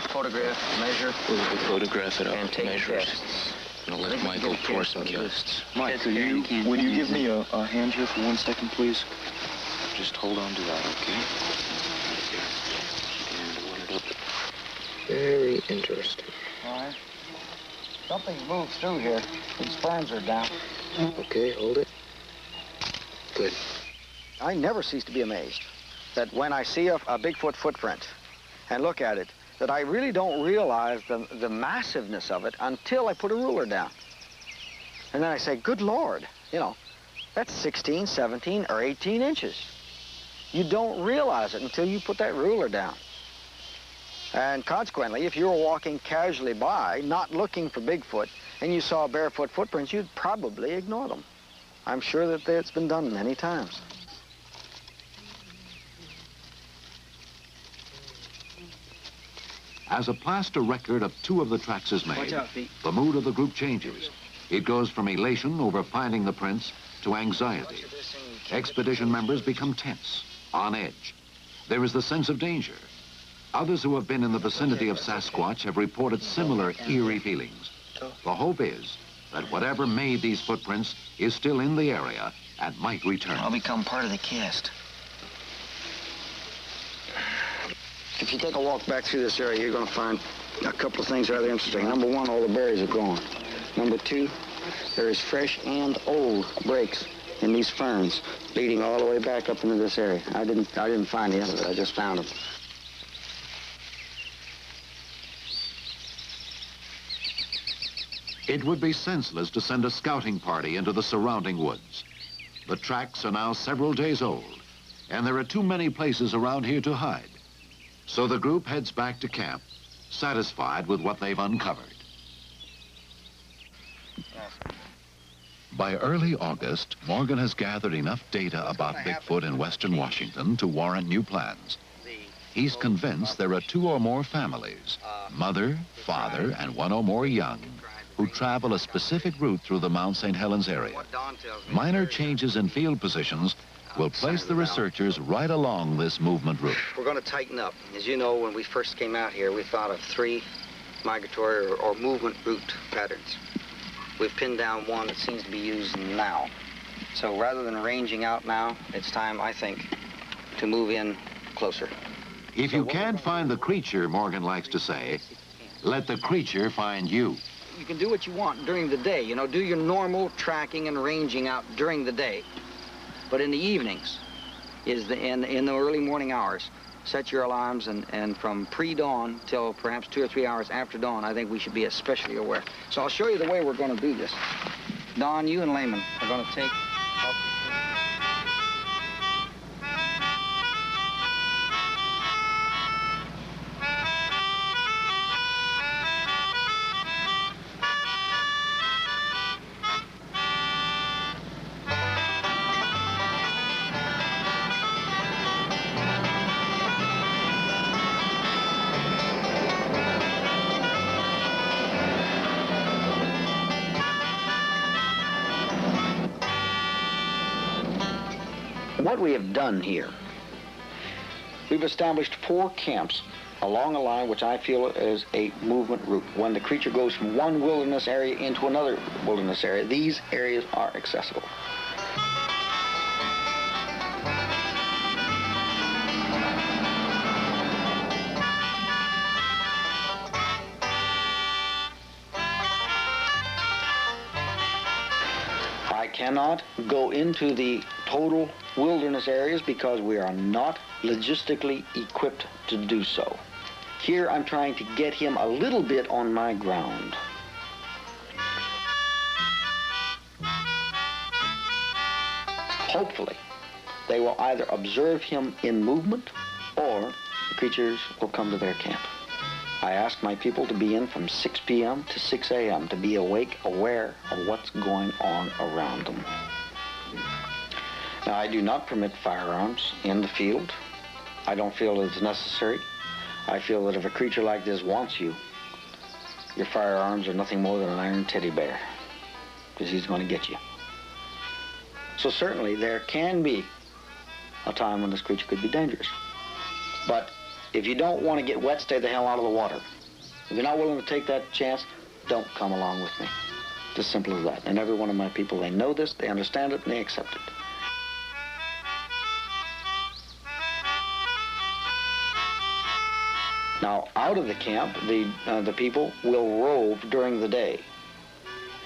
photograph, measure. We'll photograph it up, and take measure it. tests. And I'll let Michael pour some tests. Mike, would you give me a hand here for 1 second, please? Just hold on to that, okay? And hold it up. Very interesting. All right. Something moves through here. These ferns are down. Okay, hold it. Good. I never cease to be amazed that when I see a Bigfoot footprint and look at it, that I really don't realize the massiveness of it until I put a ruler down. And then I say, good Lord, you know, that's 16, 17, or 18 inches. You don't realize it until you put that ruler down. And consequently, if you were walking casually by, not looking for Bigfoot, and you saw barefoot footprints, you'd probably ignore them. I'm sure that it's been done many times. As a plaster record of two of the tracks is made, the mood of the group changes. It goes from elation over finding the prints to anxiety. Expedition members become tense, on edge. There is the sense of danger. Others who have been in the vicinity of Sasquatch have reported similar eerie feelings. The hope is that whatever made these footprints is still in the area and might return. I'll become part of the cast. If you take a walk back through this area, you're going to find a couple of things rather interesting. Number one, all the berries are gone. Number two, there is fresh and old breaks in these ferns leading all the way back up into this area. I didn't find the end of it. I just found them. It would be senseless to send a scouting party into the surrounding woods. The tracks are now several days old, and there are too many places around here to hide. So the group heads back to camp, satisfied with what they've uncovered. By early August, Morgan has gathered enough data about Bigfoot in western Washington to warrant new plans. He's convinced there are two or more families, mother, father, and one or more young, who travel a specific route through the Mount St. Helens area. Minor changes in field positions will place the researchers right along this movement route. We're going to tighten up. As you know, when we first came out here, we thought of 3 migratory or movement route patterns. We've pinned down one that seems to be used now. So rather than ranging out now, it's time, I think, to move in closer. If you can't find the creature, Morgan likes to say, let the creature find you. You can do what you want during the day, you know, do your normal tracking and ranging out during the day. But in the evenings, in the early morning hours, set your alarms, and from pre-dawn till perhaps 2 or 3 hours after dawn, I think we should be especially aware. So I'll show you the way we're going to do this. Don, you and Lehman are going to take... What we have done here, we've established 4 camps along a line which I feel is a movement route. When the creature goes from one wilderness area into another wilderness area, these areas are accessible. I cannot go into the total wilderness areas because we are not logistically equipped to do so. Here I'm trying to get him a little bit on my ground. Hopefully, they will either observe him in movement or the creatures will come to their camp. I ask my people to be in from 6 p.m. to 6 a.m. to be awake, aware of what's going on around them. Now, I do not permit firearms in the field. I don't feel it's necessary. I feel that if a creature like this wants you, your firearms are nothing more than an iron teddy bear, because he's going to get you. So certainly there can be a time when this creature could be dangerous. But if you don't want to get wet, stay the hell out of the water. If you're not willing to take that chance, don't come along with me. It's as simple as that. And every one of my people, they know this, they understand it, and they accept it. Now, out of the camp, the people will rove during the day,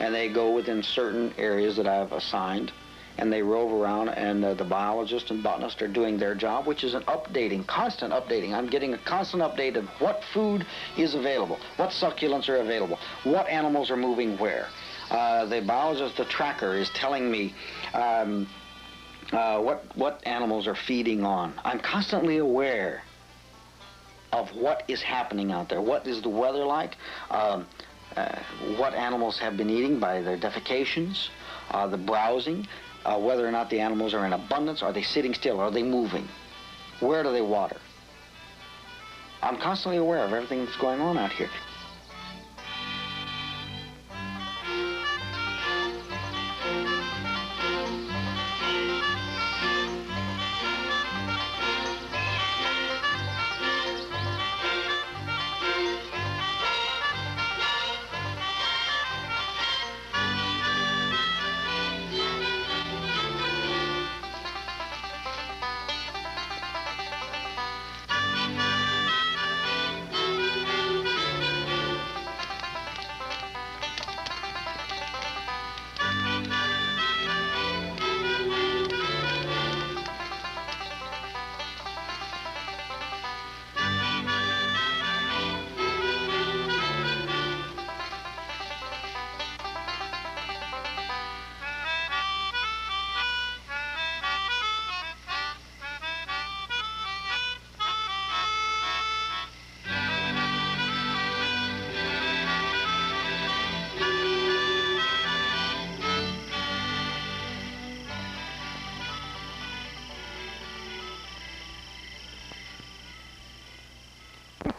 and they go within certain areas that I've assigned, and they rove around, and the biologists and botanists are doing their job, which is an updating, constant updating. I'm getting a constant update of what food is available, what succulents are available, what animals are moving where. The biologist, the tracker, is telling me what animals are feeding on. I'm constantly aware of what is happening out there. What is the weather like? What animals have been eating by their defecations, the browsing, whether or not the animals are in abundance, are they sitting still, are they moving? Where do they water? I'm constantly aware of everything that's going on out here.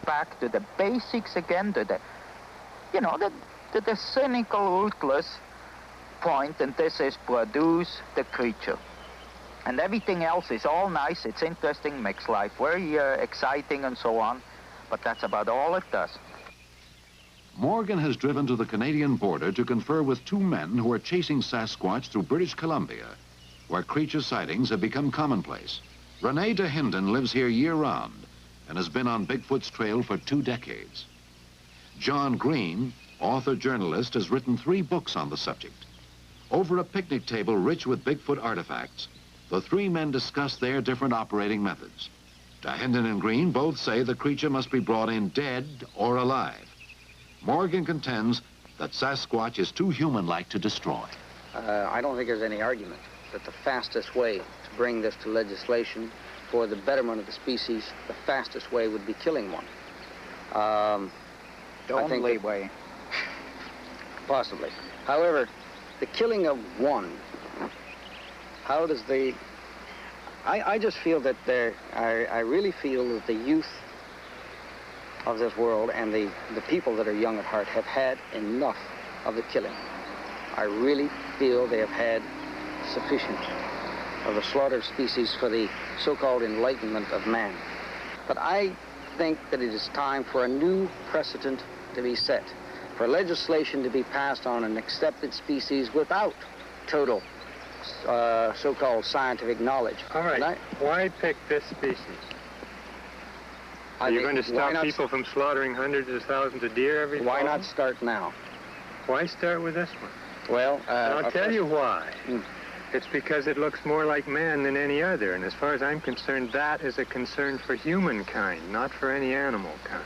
Back to the basics again, to the, you know, the cynical, ruthless point, and this is produce the creature. And everything else is all nice, it's interesting, makes life very exciting and so on, but that's about all it does. Morgan has driven to the Canadian border to confer with two men who are chasing Sasquatch through British Columbia, where creature sightings have become commonplace. René Dahinden lives here year-round and has been on Bigfoot's trail for 2 decades. John Green, author-journalist, has written 3 books on the subject. Over a picnic table rich with Bigfoot artifacts, the 3 men discuss their different operating methods. Dahinden and Green both say the creature must be brought in dead or alive. Morgan contends that Sasquatch is too human-like to destroy. I don't think there's any argument that the fastest way to bring this to legislation for the betterment of the species, the fastest way would be killing one. The only way. Possibly. However, the killing of one, how does the... I just feel that I really feel that the youth of this world and the people that are young at heart have had enough of the killing. I really feel they have had sufficient of the slaughter of species for the so-called enlightenment of man. But I think that it is time for a new precedent to be set, for legislation to be passed on an accepted species without total so-called scientific knowledge. All right, why pick this species? Are you going to stop people from slaughtering hundreds of thousands of deer every fall? Why not start now? Why start with this one? Well, I'll tell you why. It's because it looks more like man than any other, and as far as I'm concerned, that is a concern for humankind, not for any animal kind.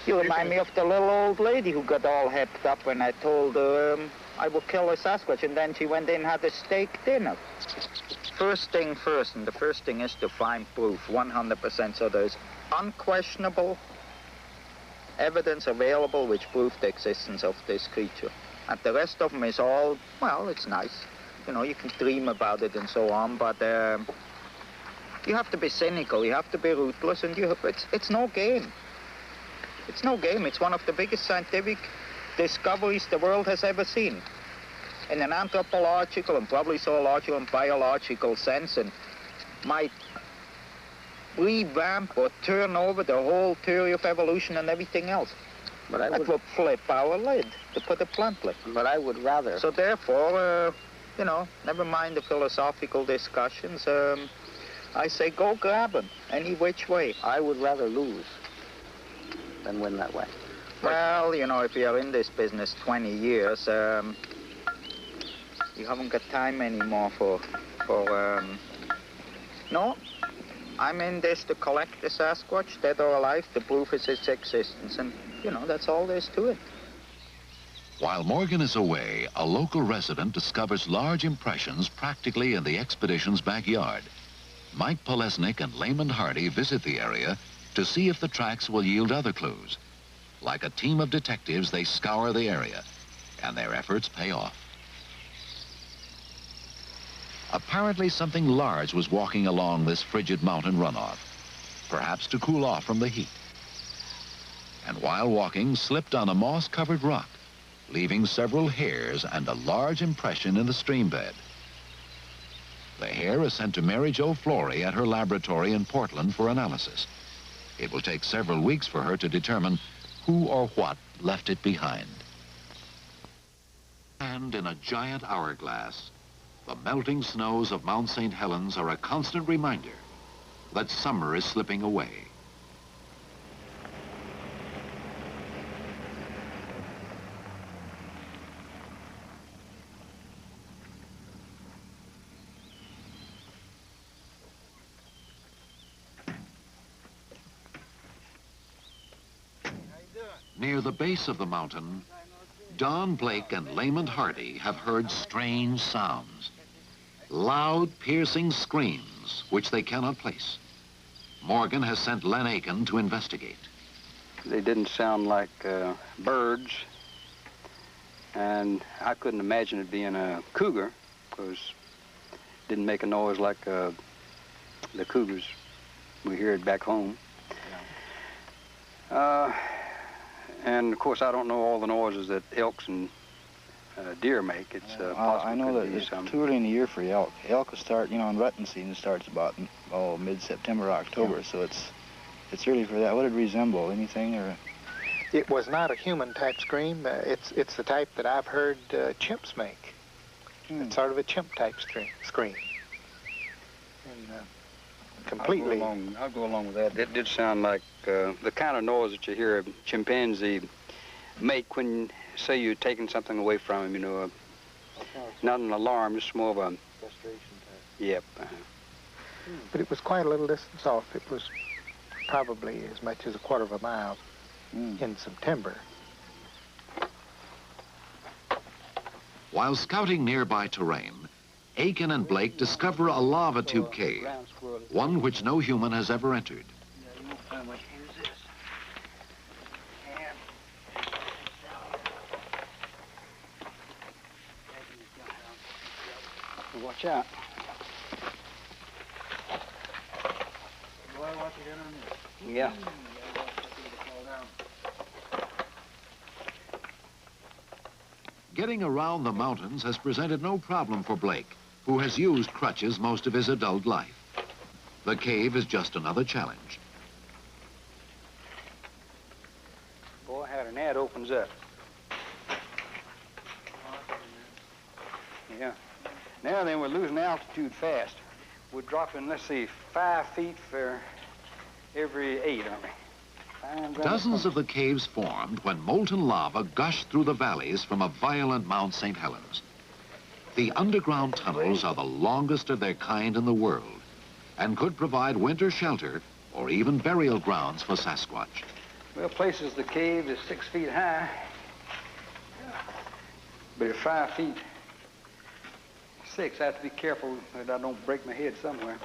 You remind me of the little old lady who got all hepped up when I told her I would kill a Sasquatch, and then she went in and had a steak dinner. First thing first, and the first thing is to find proof, 100%, so there's unquestionable evidence available which proves the existence of this creature. And the rest of them is all, well, it's nice. You know, you can dream about it and so on, but you have to be cynical, you have to be ruthless, and it's no game. It's no game. It's one of the biggest scientific discoveries the world has ever seen. In an anthropological and probably zoological and biological sense, and might revamp or turn over the whole theory of evolution and everything else. But that would flip our lid, to put it bluntly. But I would rather... So therefore, you know, never mind the philosophical discussions, I say go grab him, any which way. I would rather lose than win that way. Well, you know, if you're in this business 20 years, We haven't got time anymore for no. I'm in this to collect the Sasquatch, dead or alive, to prove its existence, and, you know, that's all there is to it. While Morgan is away, a local resident discovers large impressions practically in the expedition's backyard. Mike Polesnik and Layman Hardy visit the area to see if the tracks will yield other clues. Like a team of detectives, they scour the area, and their efforts pay off. Apparently something large was walking along this frigid mountain runoff, perhaps to cool off from the heat. And while walking, slipped on a moss-covered rock, leaving several hairs and a large impression in the stream bed. The hair is sent to Mary Jo Flory at her laboratory in Portland for analysis. It will take several weeks for her to determine who or what left it behind. And in a giant hourglass, the melting snows of Mount St. Helens are a constant reminder that summer is slipping away. Near the base of the mountain, Don Blake and Layman Hardy have heard strange sounds. Loud, piercing screams, which they cannot place. Morgan has sent Len Aiken to investigate. They didn't sound like birds, and I couldn't imagine it being a cougar, because it didn't make a noise like the cougars we hear it back home. And of course, I don't know all the noises that elks and deer make. It's I know that it's too early in the year for elk. Elk will start, you know, in rutting season starts about mid-September, October. So it's early for that. What did it resemble? Anything or? It was not a human-type scream. It's the type that I've heard chimps make. It's sort of a chimp-type scream. And completely. I'll go along with that. It did sound like the kind of noise that you hear a chimpanzee make when, say, you're taking something away from him, you know. Not an alarm, just more of a... frustration type. Yep. But it was quite a little distance off. It was probably as much as a quarter of a mile in September. While scouting nearby terrain, Aiken and Blake discover a lava tube cave, one which no human has ever entered. Watch out. Yeah. Getting around the mountains has presented no problem for Blake, who has used crutches most of his adult life. The cave is just another challenge. Boy, how an ad opens up. Yeah. Now then, we're losing altitude fast. We're dropping, let's see, 5 feet for every 8, aren't we? Dozens of the caves formed when molten lava gushed through the valleys from a violent Mount St. Helens. The underground tunnels are the longest of their kind in the world and could provide winter shelter or even burial grounds for Sasquatch. Well, places the cave is 6 feet high, but at 5 feet 6, I have to be careful that I don't break my head somewhere.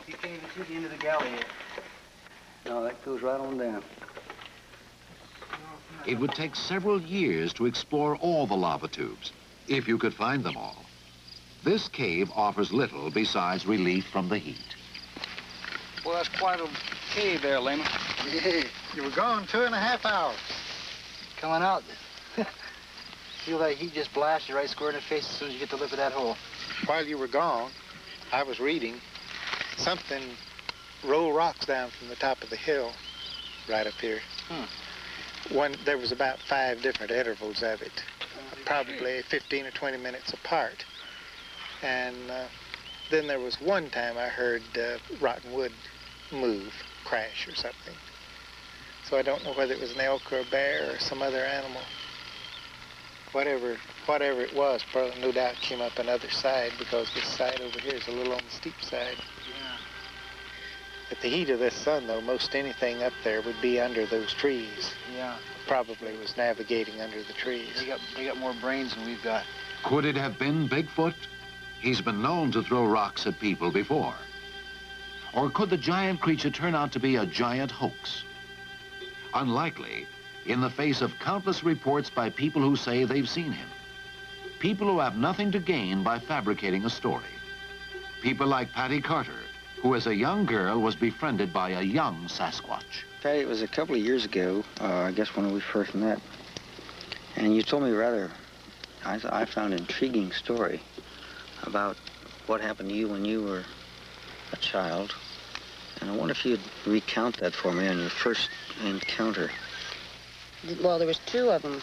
You can't even see the end of the galley yet. No, that goes right on down. It would take several years to explore all the lava tubes, if you could find them all. This cave offers little besides relief from the heat. Well, that's quite a cave there, Layman. Yeah, you were gone 2.5 hours. Coming out, feel that heat just blast you right square in the face as soon as you get to the lip of that hole. While you were gone, I was reading. Something rolled rocks down from the top of the hill right up here. There was about 5 different intervals of it, probably 15 or 20 minutes apart. And then there was one time I heard rotten wood move, crash or something. So I don't know whether it was an elk or a bear or some other animal. Whatever it was, probably no doubt came up another side, because this side over here is a little on the steep side. Yeah. At the heat of this sun, though, most anything up there would be under those trees. Yeah. Probably was navigating under the trees. They got more brains than we've got. Could it have been Bigfoot? He's been known to throw rocks at people before. Or could the giant creature turn out to be a giant hoax? Unlikely, in the face of countless reports by people who say they've seen him. People who have nothing to gain by fabricating a story. People like Patty Carter, who as a young girl was befriended by a young Sasquatch. Patty, it was a couple of years ago, I guess when we first met, and you told me I found an intriguing story about what happened to you when you were a child. And I wonder if you'd recount that for me on your first encounter. Well, there was two of them.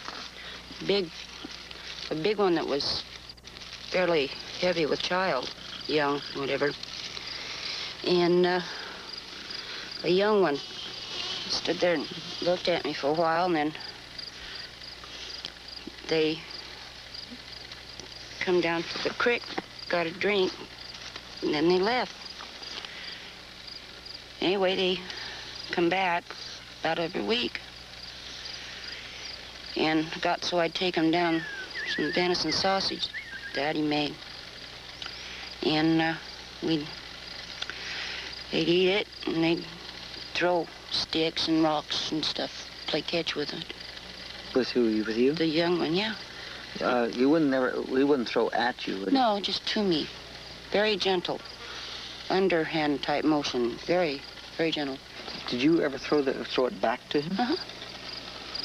A big one that was fairly heavy with child, young, whatever. And a young one stood there and looked at me for a while, and then they come down to the creek, got a drink, and then they left. Anyway, they come back about every week. And got so I'd take them down some venison sausage Daddy made. And they'd eat it, and they'd throw sticks and rocks and stuff, play catch with it. With who? With you? The young one, yeah. We wouldn't throw at you, would we? No, just to me. Very gentle. Underhand type motion. Very, very gentle. Did you ever throw it back to him? Uh-huh.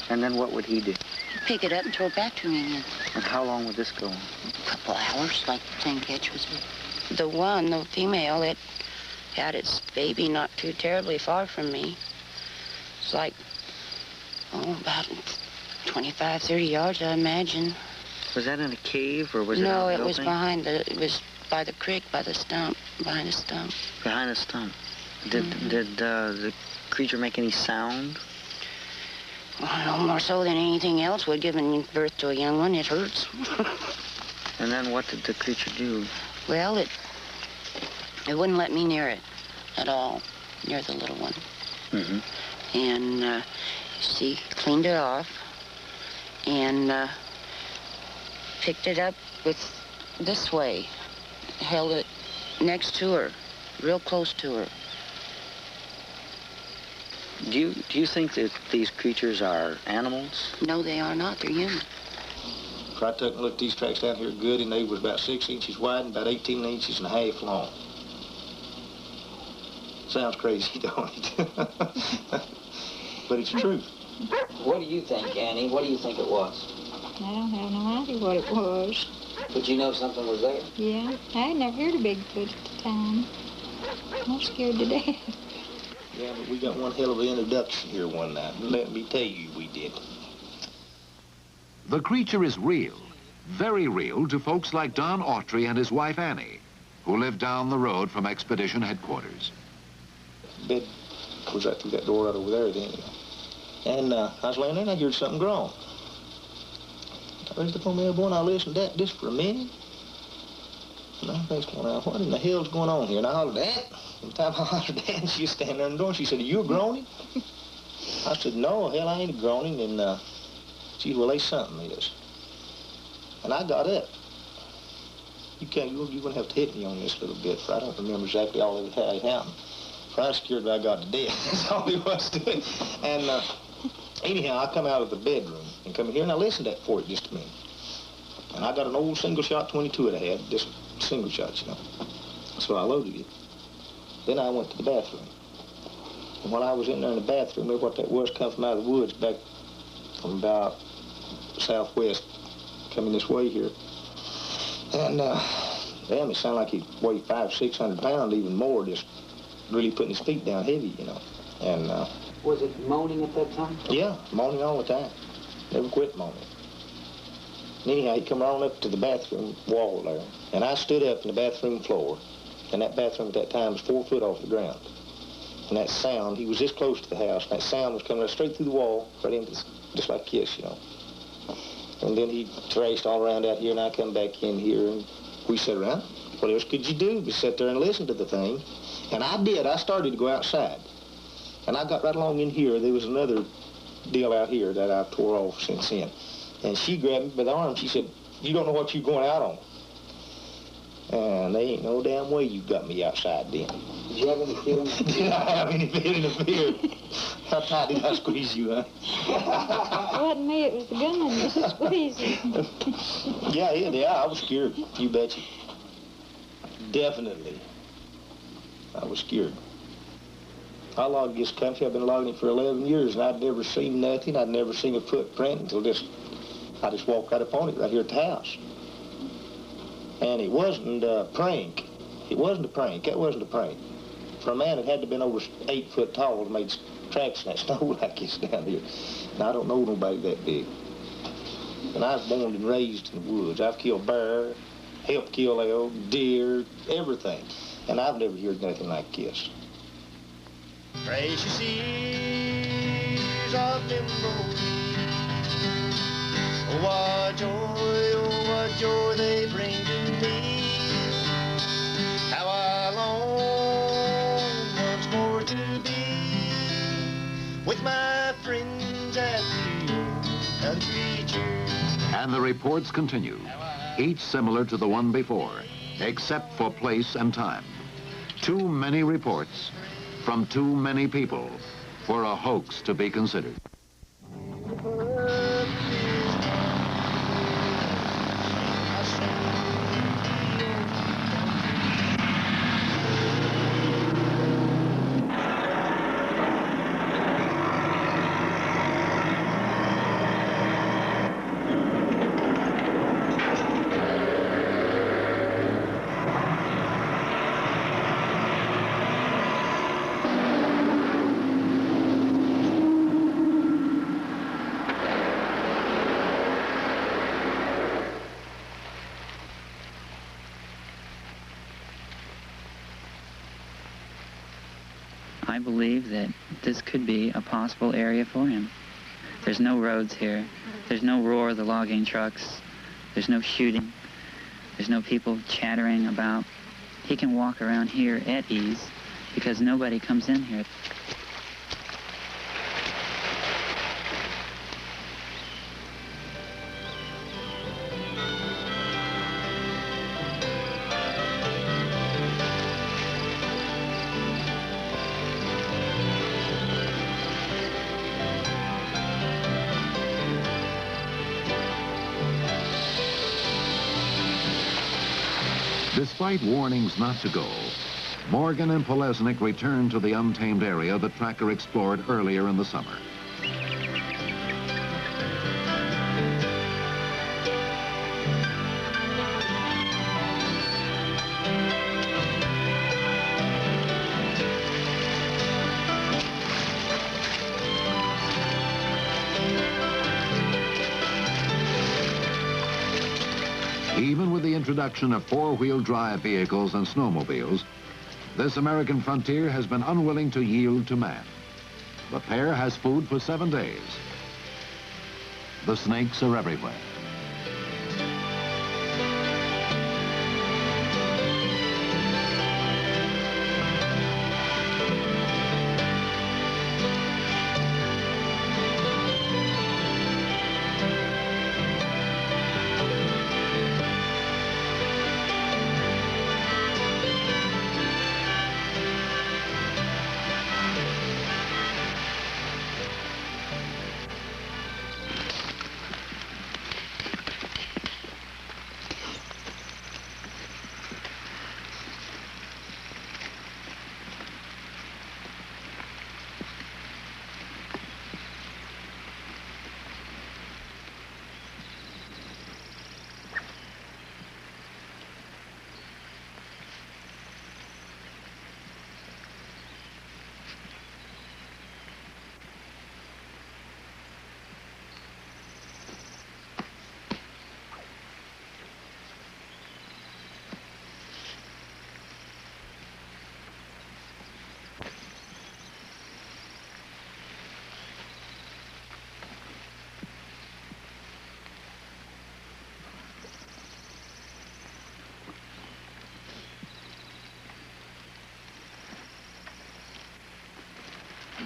And then what would he do? He'd pick it up and throw it back to me again. And how long would this go on? A couple hours, like the same catch was. The female, it had its baby not too terribly far from me. It's like, about 25, 30 yards, I imagine. Was that in a cave, or was it No, in a it was it was by the creek, by the stump, behind the stump. Behind the stump. Did the creature make any sound? Well, no more so than anything else would, giving birth to a young one. It hurts. And then what did the creature do? Well, it wouldn't let me near it at all, near the little one. Mm-hmm. And she cleaned it off and picked it up with this way, held it next to her, real close to her. Do you think that these creatures are animals? No, they are not. They're human. I took and looked these tracks down here good, and they was about 6 inches wide and about 18 inches and a half long. Sounds crazy, don't it? But it's true. What do you think, Annie? What do you think it was? I don't have no idea what it was. But you know something was there? Yeah, I had never heard of Bigfoot at the time. I'm scared to death. Yeah, but we got one hell of an introduction here one night. Let me tell you, we did. The creature is real, very real to folks like Don Autry and his wife Annie, who live down the road from Expedition Headquarters. Bed was right through that door right over there then. And I was laying there and I heard something groan. I raised up on my elbow and I listened to that just for a minute. And I was going out, what in the hell's going on here? And I hollered, Dad. Every time I hollered, Dad, she was standing there in the door and she said, are you groaning? I said, no, hell, I ain't groaning. And she said, well, there's something is. And I got up. You're going to have to hit me on this a little bit, for I don't remember exactly all of how it happened. For I was scared that I got to death. That's all it was to it. And anyhow, I come out of the bedroom and come in here and I listened for it just a minute. And I got an old single shot 22 that I had, just single shots, you know. So I loaded it. Then I went to the bathroom. And while I was in there in the bathroom, what that was come from out of the woods back from about southwest, coming this way here. And damn, it sounded like he weighed 500, 600 pounds, even more, just really putting his feet down heavy, you know. And was it moaning at that time? Yeah, moaning all the time. Never quit moaning. And anyhow, he come on up to the bathroom wall there, and I stood up in the bathroom floor, and that bathroom at that time was 4 foot off the ground. And that sound, he was this close to the house, and that sound was coming straight through the wall, right into just like a kiss, you know. And then he traced all around out here, and I come back in here, and we sat around. What else could you do? We sat there and listened to the thing. And I did. I started to go outside. And I got right along in here. There was another deal out here that I tore off since then. And she grabbed me by the arm. She said, "You don't know what you're going out on." And there ain't no damn way you got me outside then. Did you have any feeling? Did I have any feeling of fear? How tight did I squeeze you, huh? It wasn't me, it was the gunman that squeezed you. Yeah, I was scared. You betcha. Definitely. I was scared. I logged this country. I've been logging it for 11 years, and I'd never seen nothing. I'd never seen a footprint until I just walked right upon it right here at the house. And it wasn't a prank. It wasn't a prank. That wasn't a prank. For a man that had to have been over 8 foot tall and made tracks in that snow like this down here. And I don't know nobody that big. And I was born and raised in the woods. I've killed bear, helped kill elk, deer, everything. And I've never heard nothing like this. Precious seas of emerald green. Oh, what joy they bring to me. How I long once more to be with my friends at the old country church. And the reports continue, each similar to the one before, except for place and time. Too many reports from too many people for a hoax to be considered. I believe that this could be a possible area for him. There's no roads here. There's no roar of the logging trucks. There's no shooting. There's no people chattering about. He can walk around here at ease because nobody comes in here. Despite warnings not to go, Morgan and Polesnik returned to the untamed area that Tracker explored earlier in the summer. Even with the introduction of four-wheel drive vehicles and snowmobiles, this American frontier has been unwilling to yield to man. The pair has food for 7 days. The snakes are everywhere.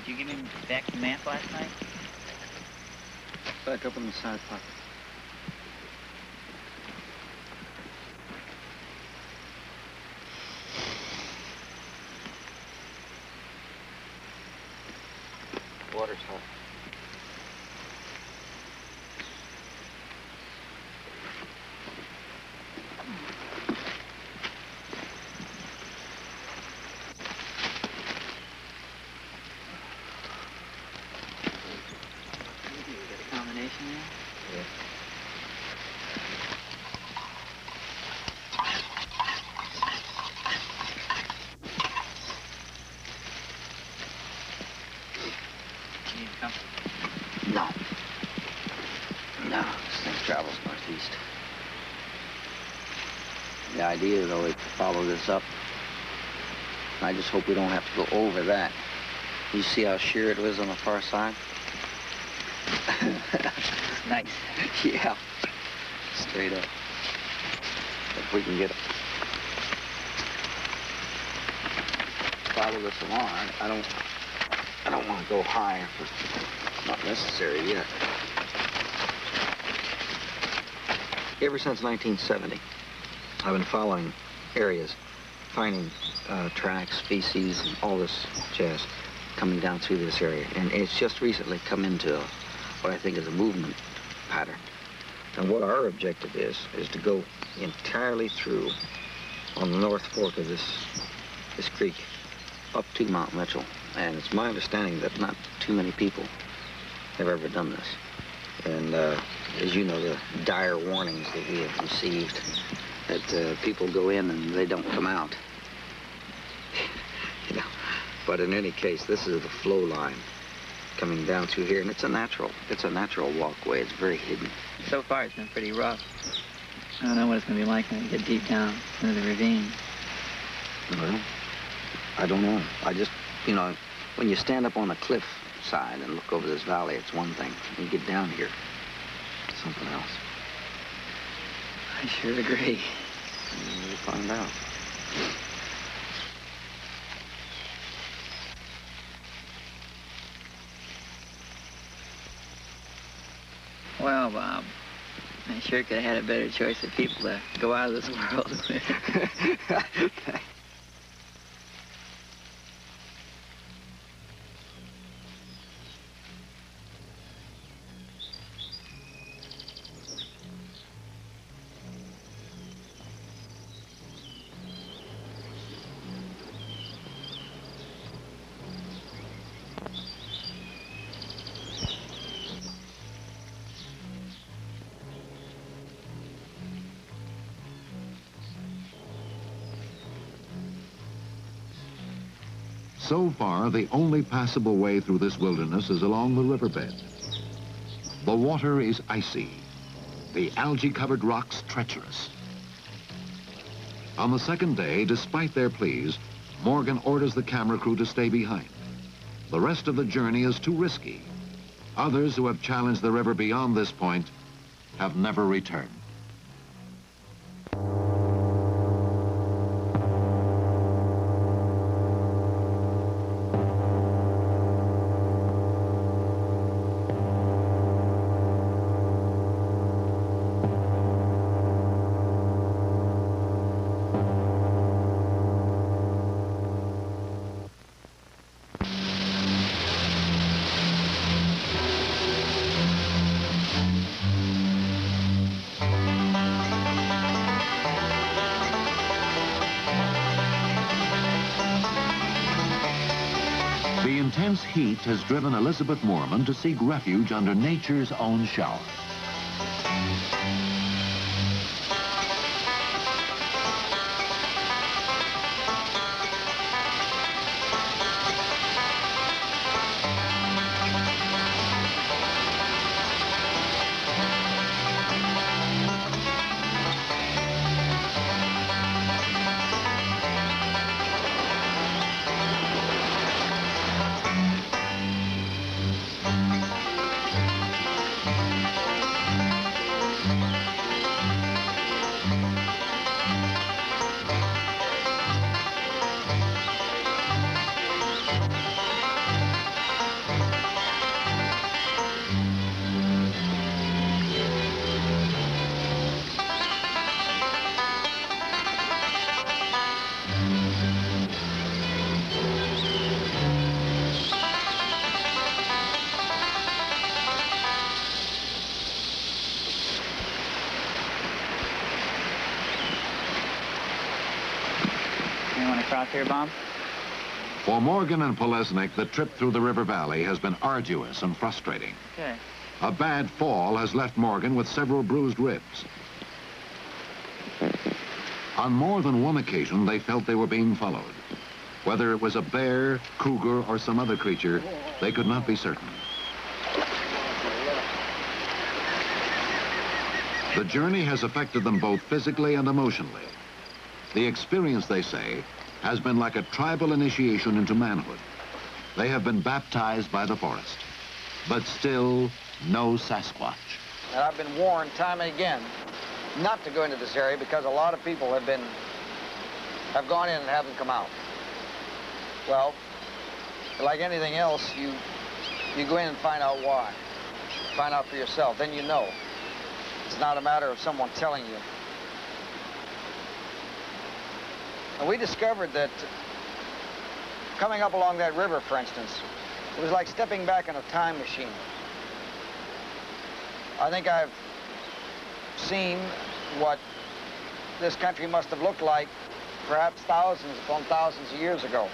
Did you give him back the map last night? Back up in the side pocket. Water's hot. Combination there? Yeah. Can you come? No. No, this thing travels northeast. The idea, though, is to follow this up. I just hope we don't have to go over that. You see how sheer it is on the far side? Nice. Yeah. Straight up. If we can get it. Follow this along. I don't want to go high if it's not necessary yet. Ever since 1970, I've been following areas, finding tracks, species, and all this jazz coming down through this area. And it's just recently come into what I think is a movement pattern. And what our objective is to go entirely through on the North Fork of this creek up to Mount Mitchell. And it's my understanding that not too many people have ever done this. And as you know, the dire warnings that we have received that people go in and they don't come out. You know, but in any case, this is the flow line coming down through here, and it's a natural walkway. It's very hidden. So far, it's been pretty rough. I don't know what it's going to be like when we get deep down into the ravine. Well, I don't know. I just, you know, when you stand up on the cliff side and look over this valley, it's one thing. When you get down here, it's something else. I sure agree. We'll find out. Well, Bob, I sure could have had a better choice of people to go out of this world with. So far, the only passable way through this wilderness is along the riverbed. The water is icy, the algae-covered rocks treacherous. On the second day, despite their pleas, Morgan orders the camera crew to stay behind. The rest of the journey is too risky. Others who have challenged the river beyond this point have never returned. Intense heat has driven Elizabeth Moorman to seek refuge under nature's own shower. across here, Bob? For Morgan and Polesnik, the trip through the river valley has been arduous and frustrating. Okay. A bad fall has left Morgan with several bruised ribs. On more than one occasion, they felt they were being followed. Whether it was a bear, cougar, or some other creature, they could not be certain. The journey has affected them both physically and emotionally. The experience, they say, has been like a tribal initiation into manhood. They have been baptized by the forest, but still no Sasquatch. And I've been warned time and again not to go into this area because a lot of people have gone in and haven't come out. Well, like anything else, you go in and find out why. Find out for yourself, then you know. It's not a matter of someone telling you. And we discovered that coming up along that river, for instance, it was like stepping back in a time machine. I think I've seen what this country must have looked like perhaps thousands upon thousands of years ago.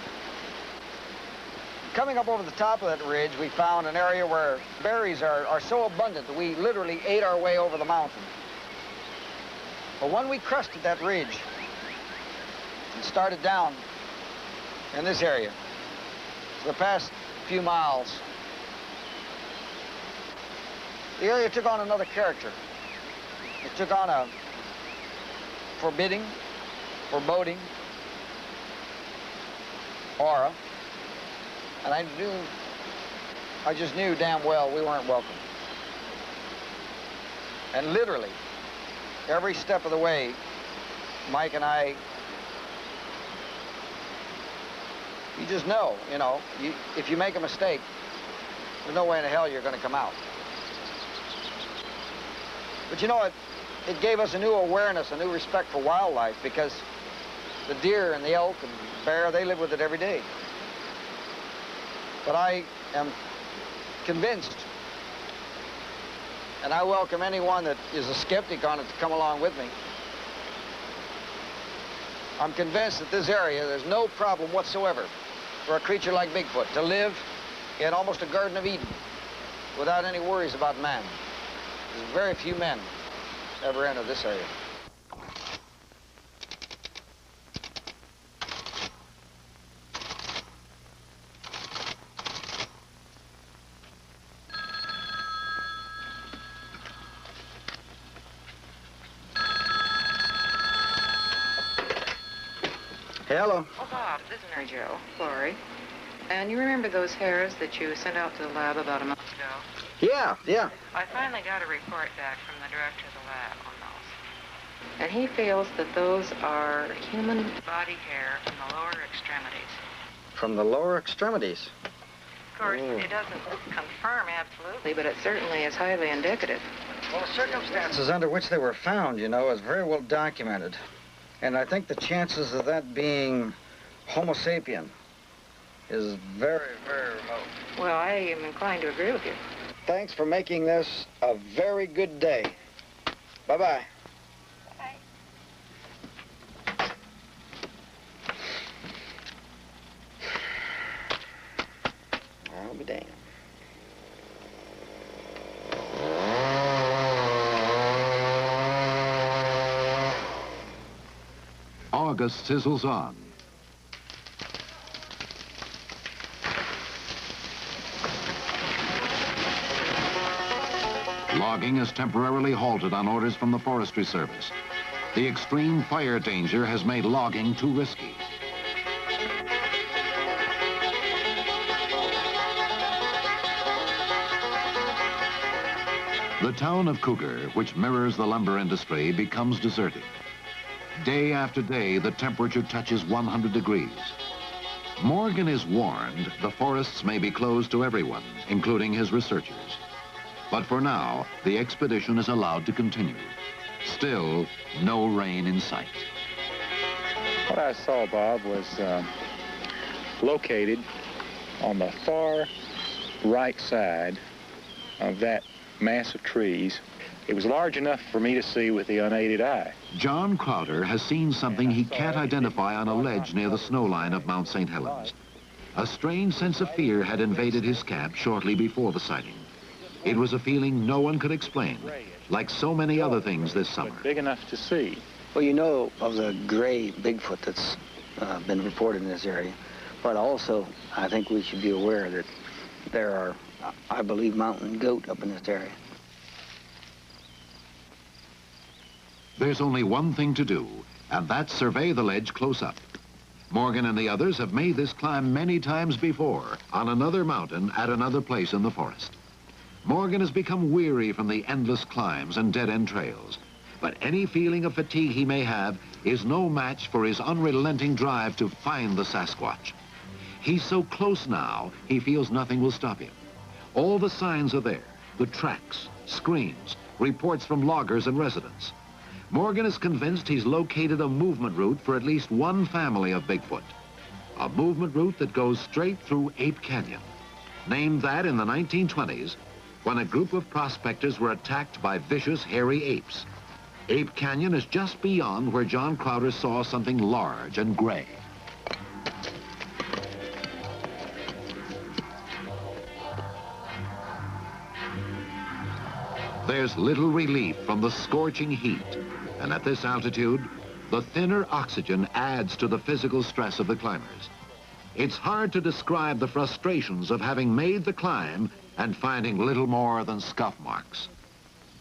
Coming up over the top of that ridge, we found an area where berries are so abundant that we literally ate our way over the mountain. But when we crested that ridge and started down in this area, for the past few miles, the area took on another character. It took on a forbidding, foreboding aura. And I just knew damn well we weren't welcome. And literally, every step of the way, Mike and I, you just know, if you make a mistake, there's no way in hell you're going to come out. But it gave us a new awareness, a new respect for wildlife, because the deer and the elk and bear, they live with it every day. But I am convinced, and I welcome anyone that is a skeptic on it to come along with me. I'm convinced that this area, there's no problem whatsoever for a creature like Bigfoot to live in almost a Garden of Eden without any worries about man. There's very few men ever enter this area. Hello. Oh, Bob, this is Mary Jo, Lori. And you remember those hairs that you sent out to the lab about a month ago? Yeah. I finally got a report back from the director of the lab on those. And he feels that those are human body hair from the lower extremities. From the lower extremities? Of course, it doesn't confirm absolutely, but it certainly is highly indicative. Well, the circumstances under which they were found, is very well documented. And I think the chances of that being Homo sapien is very, very remote. Well, I am inclined to agree with you. Thanks for making this a very good day. Bye-bye. Bye. I'll be damned. August sizzles on. Logging is temporarily halted on orders from the Forestry Service. The extreme fire danger has made logging too risky. The town of Cougar, which mirrors the lumber industry, becomes deserted. Day after day, the temperature touches 100 degrees. Morgan is warned the forests may be closed to everyone, including his researchers. But for now, the expedition is allowed to continue. Still, no rain in sight. What I saw, Bob, was located on the far right side of that mass of trees. It was large enough for me to see with the unaided eye. John Crowder has seen something he can't identify on a ledge near the snow line of Mount St. Helens. A strange sense of fear had invaded his camp shortly before the sighting. It was a feeling no one could explain, like so many other things this summer. Big enough to see. Well, you know of the gray Bigfoot that's been reported in this area, but also I think we should be aware that there are, I believe, mountain goat up in this area. There's only one thing to do, and that's survey the ledge close up. Morgan and the others have made this climb many times before, on another mountain at another place in the forest. Morgan has become weary from the endless climbs and dead-end trails, but any feeling of fatigue he may have is no match for his unrelenting drive to find the Sasquatch. He's so close now, he feels nothing will stop him. All the signs are there, the tracks, screams, reports from loggers and residents. Morgan is convinced he's located a movement route for at least one family of Bigfoot. A movement route that goes straight through Ape Canyon. Named that in the 1920s, when a group of prospectors were attacked by vicious, hairy apes. Ape Canyon is just beyond where John Crowder saw something large and gray. There's little relief from the scorching heat, and at this altitude, the thinner oxygen adds to the physical stress of the climbers. It's hard to describe the frustrations of having made the climb and finding little more than scuff marks.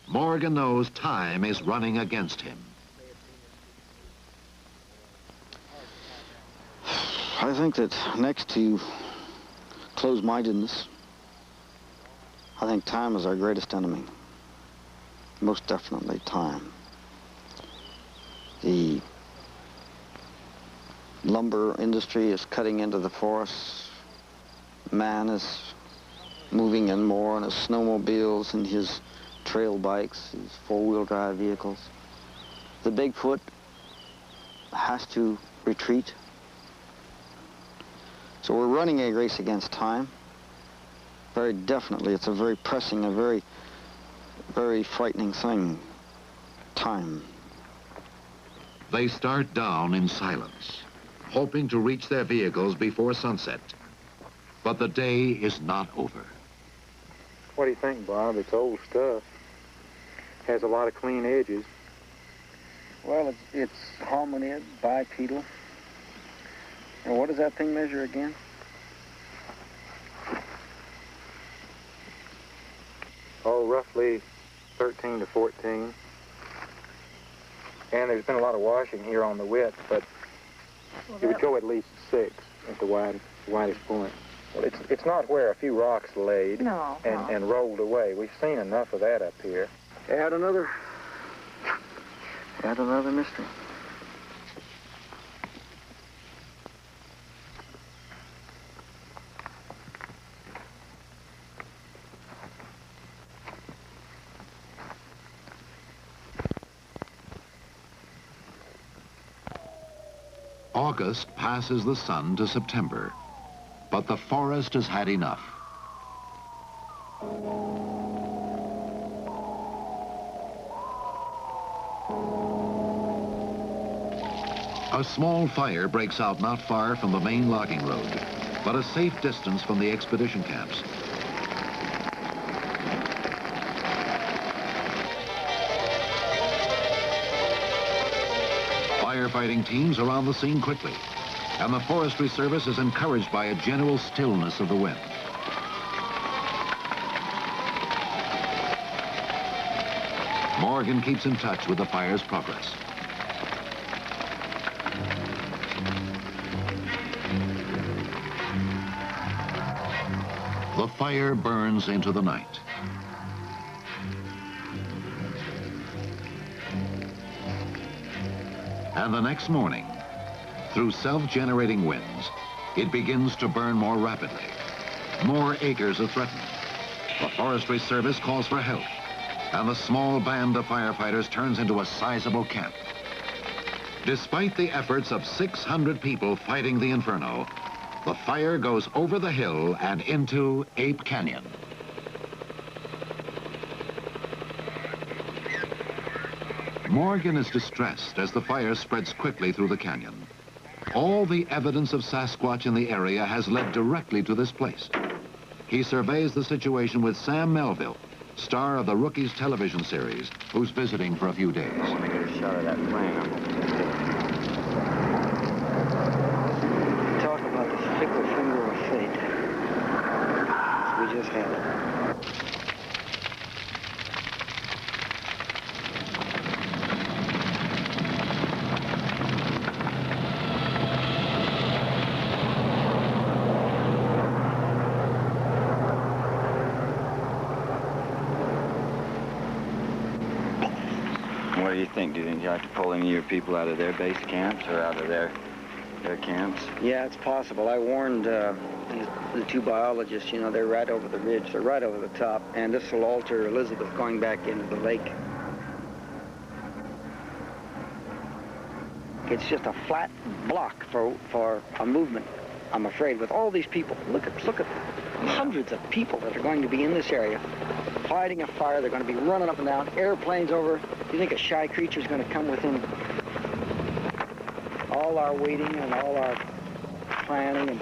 Morgan knows time is running against him. I think that next to closed-mindedness, I think time is our greatest enemy. Most definitely time. The lumber industry is cutting into the forests. Man is moving in more on his snowmobiles and his trail bikes, his four-wheel drive vehicles. The Bigfoot has to retreat. So we're running a race against time. Very definitely, it's a very pressing, a very frightening thing. Time. They start down in silence, hoping to reach their vehicles before sunset. But the day is not over. What do you think, Bob? It's old stuff. Has a lot of clean edges. Well, it's hominid, bipedal. And what does that thing measure again? Oh, roughly 13 to 14. And there's been a lot of washing here on the width, but it would go at least 6 at the widest point. Well, it's not where a few rocks laid and rolled away. We've seen enough of that up here. Add another mystery. August passes the sun to September, but the forest has had enough. A small fire breaks out not far from the main logging road, but a safe distance from the expedition camps. Firefighting teams are on the scene quickly, and the Forestry Service is encouraged by a general stillness of the wind. Morgan keeps in touch with the fire's progress. The fire burns into the night. And the next morning, through self-generating winds, it begins to burn more rapidly. More acres are threatened. The Forestry Service calls for help, and the small band of firefighters turns into a sizable camp. Despite the efforts of 600 people fighting the inferno, the fire goes over the hill and into Ape Canyon. Morgan is distressed as the fire spreads quickly through the canyon. All the evidence of Sasquatch in the area has led directly to this place. He surveys the situation with Sam Melville, star of the Rookies television series, who's visiting for a few days. I want to get a shot of that plane. Talk about the fickle finger of fate. We just had it. What do you think? Do you think you have to pull any of your people out of their base camps or out of their camps? Yeah, it's possible. I warned the two biologists, you know, they're right over the ridge. They're right over the top, and this will alter Elizabeth going back into the lake. It's just a flat block for a movement, I'm afraid, with all these people. Look at hundreds of people that are going to be in this area fighting a fire. They're going to be running up and down, airplanes over. You think a shy creature is going to come within all our waiting and all our planning and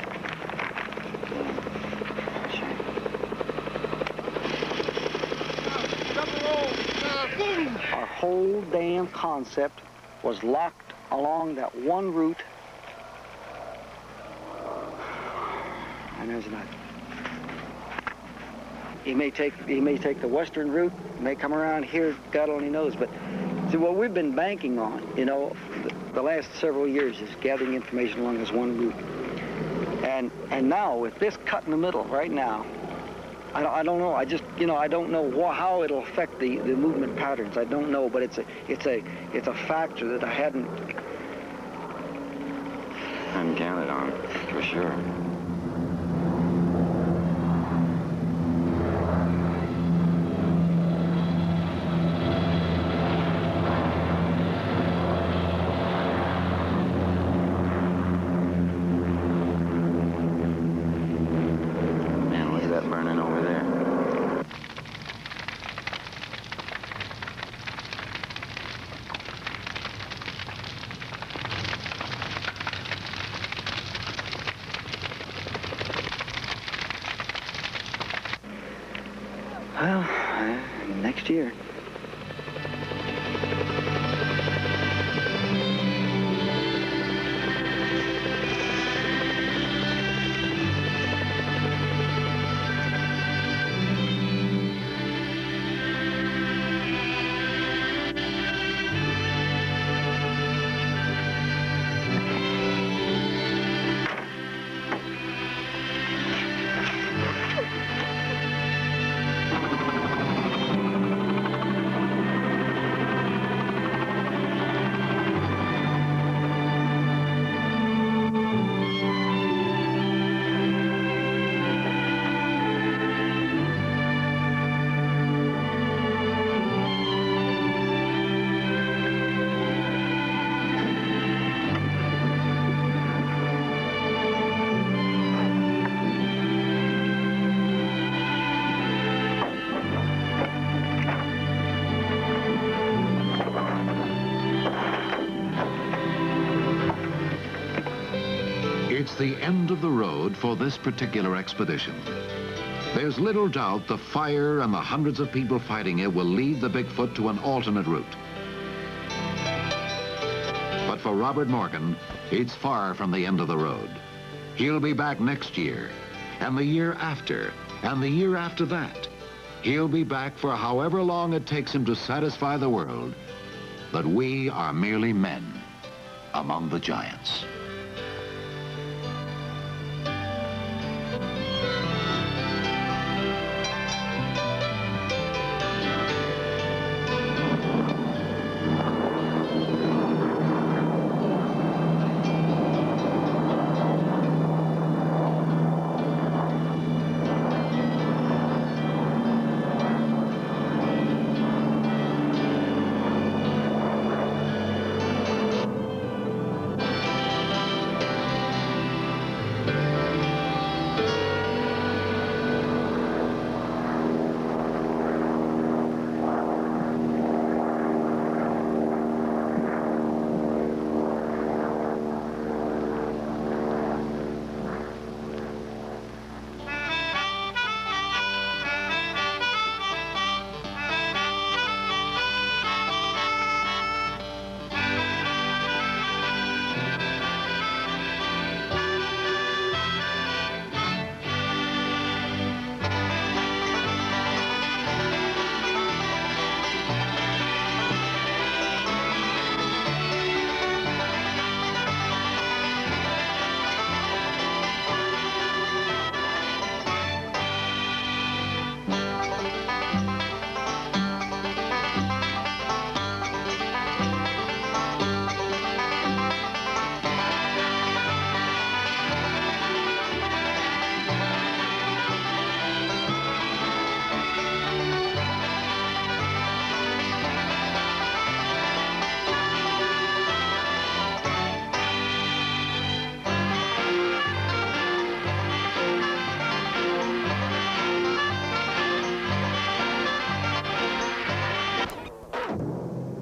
our whole damn concept was locked along that one route, and there's not. He may take the western route, may come around here, God only knows. But see, what we've been banking on, you know, the last several years is gathering information along this one route. And now with this cut in the middle right now, I don't know. I just, you know, I don't know how it'll affect the movement patterns. I don't know, but it's a factor that I hadn't counted on, for sure. Well, next year. It's the end of the road for this particular expedition. There's little doubt the fire and the hundreds of people fighting it will lead the Bigfoot to an alternate route. But for Robert Morgan, it's far from the end of the road. He'll be back next year, and the year after, and the year after that. He'll be back for however long it takes him to satisfy the world that we are merely men among the giants.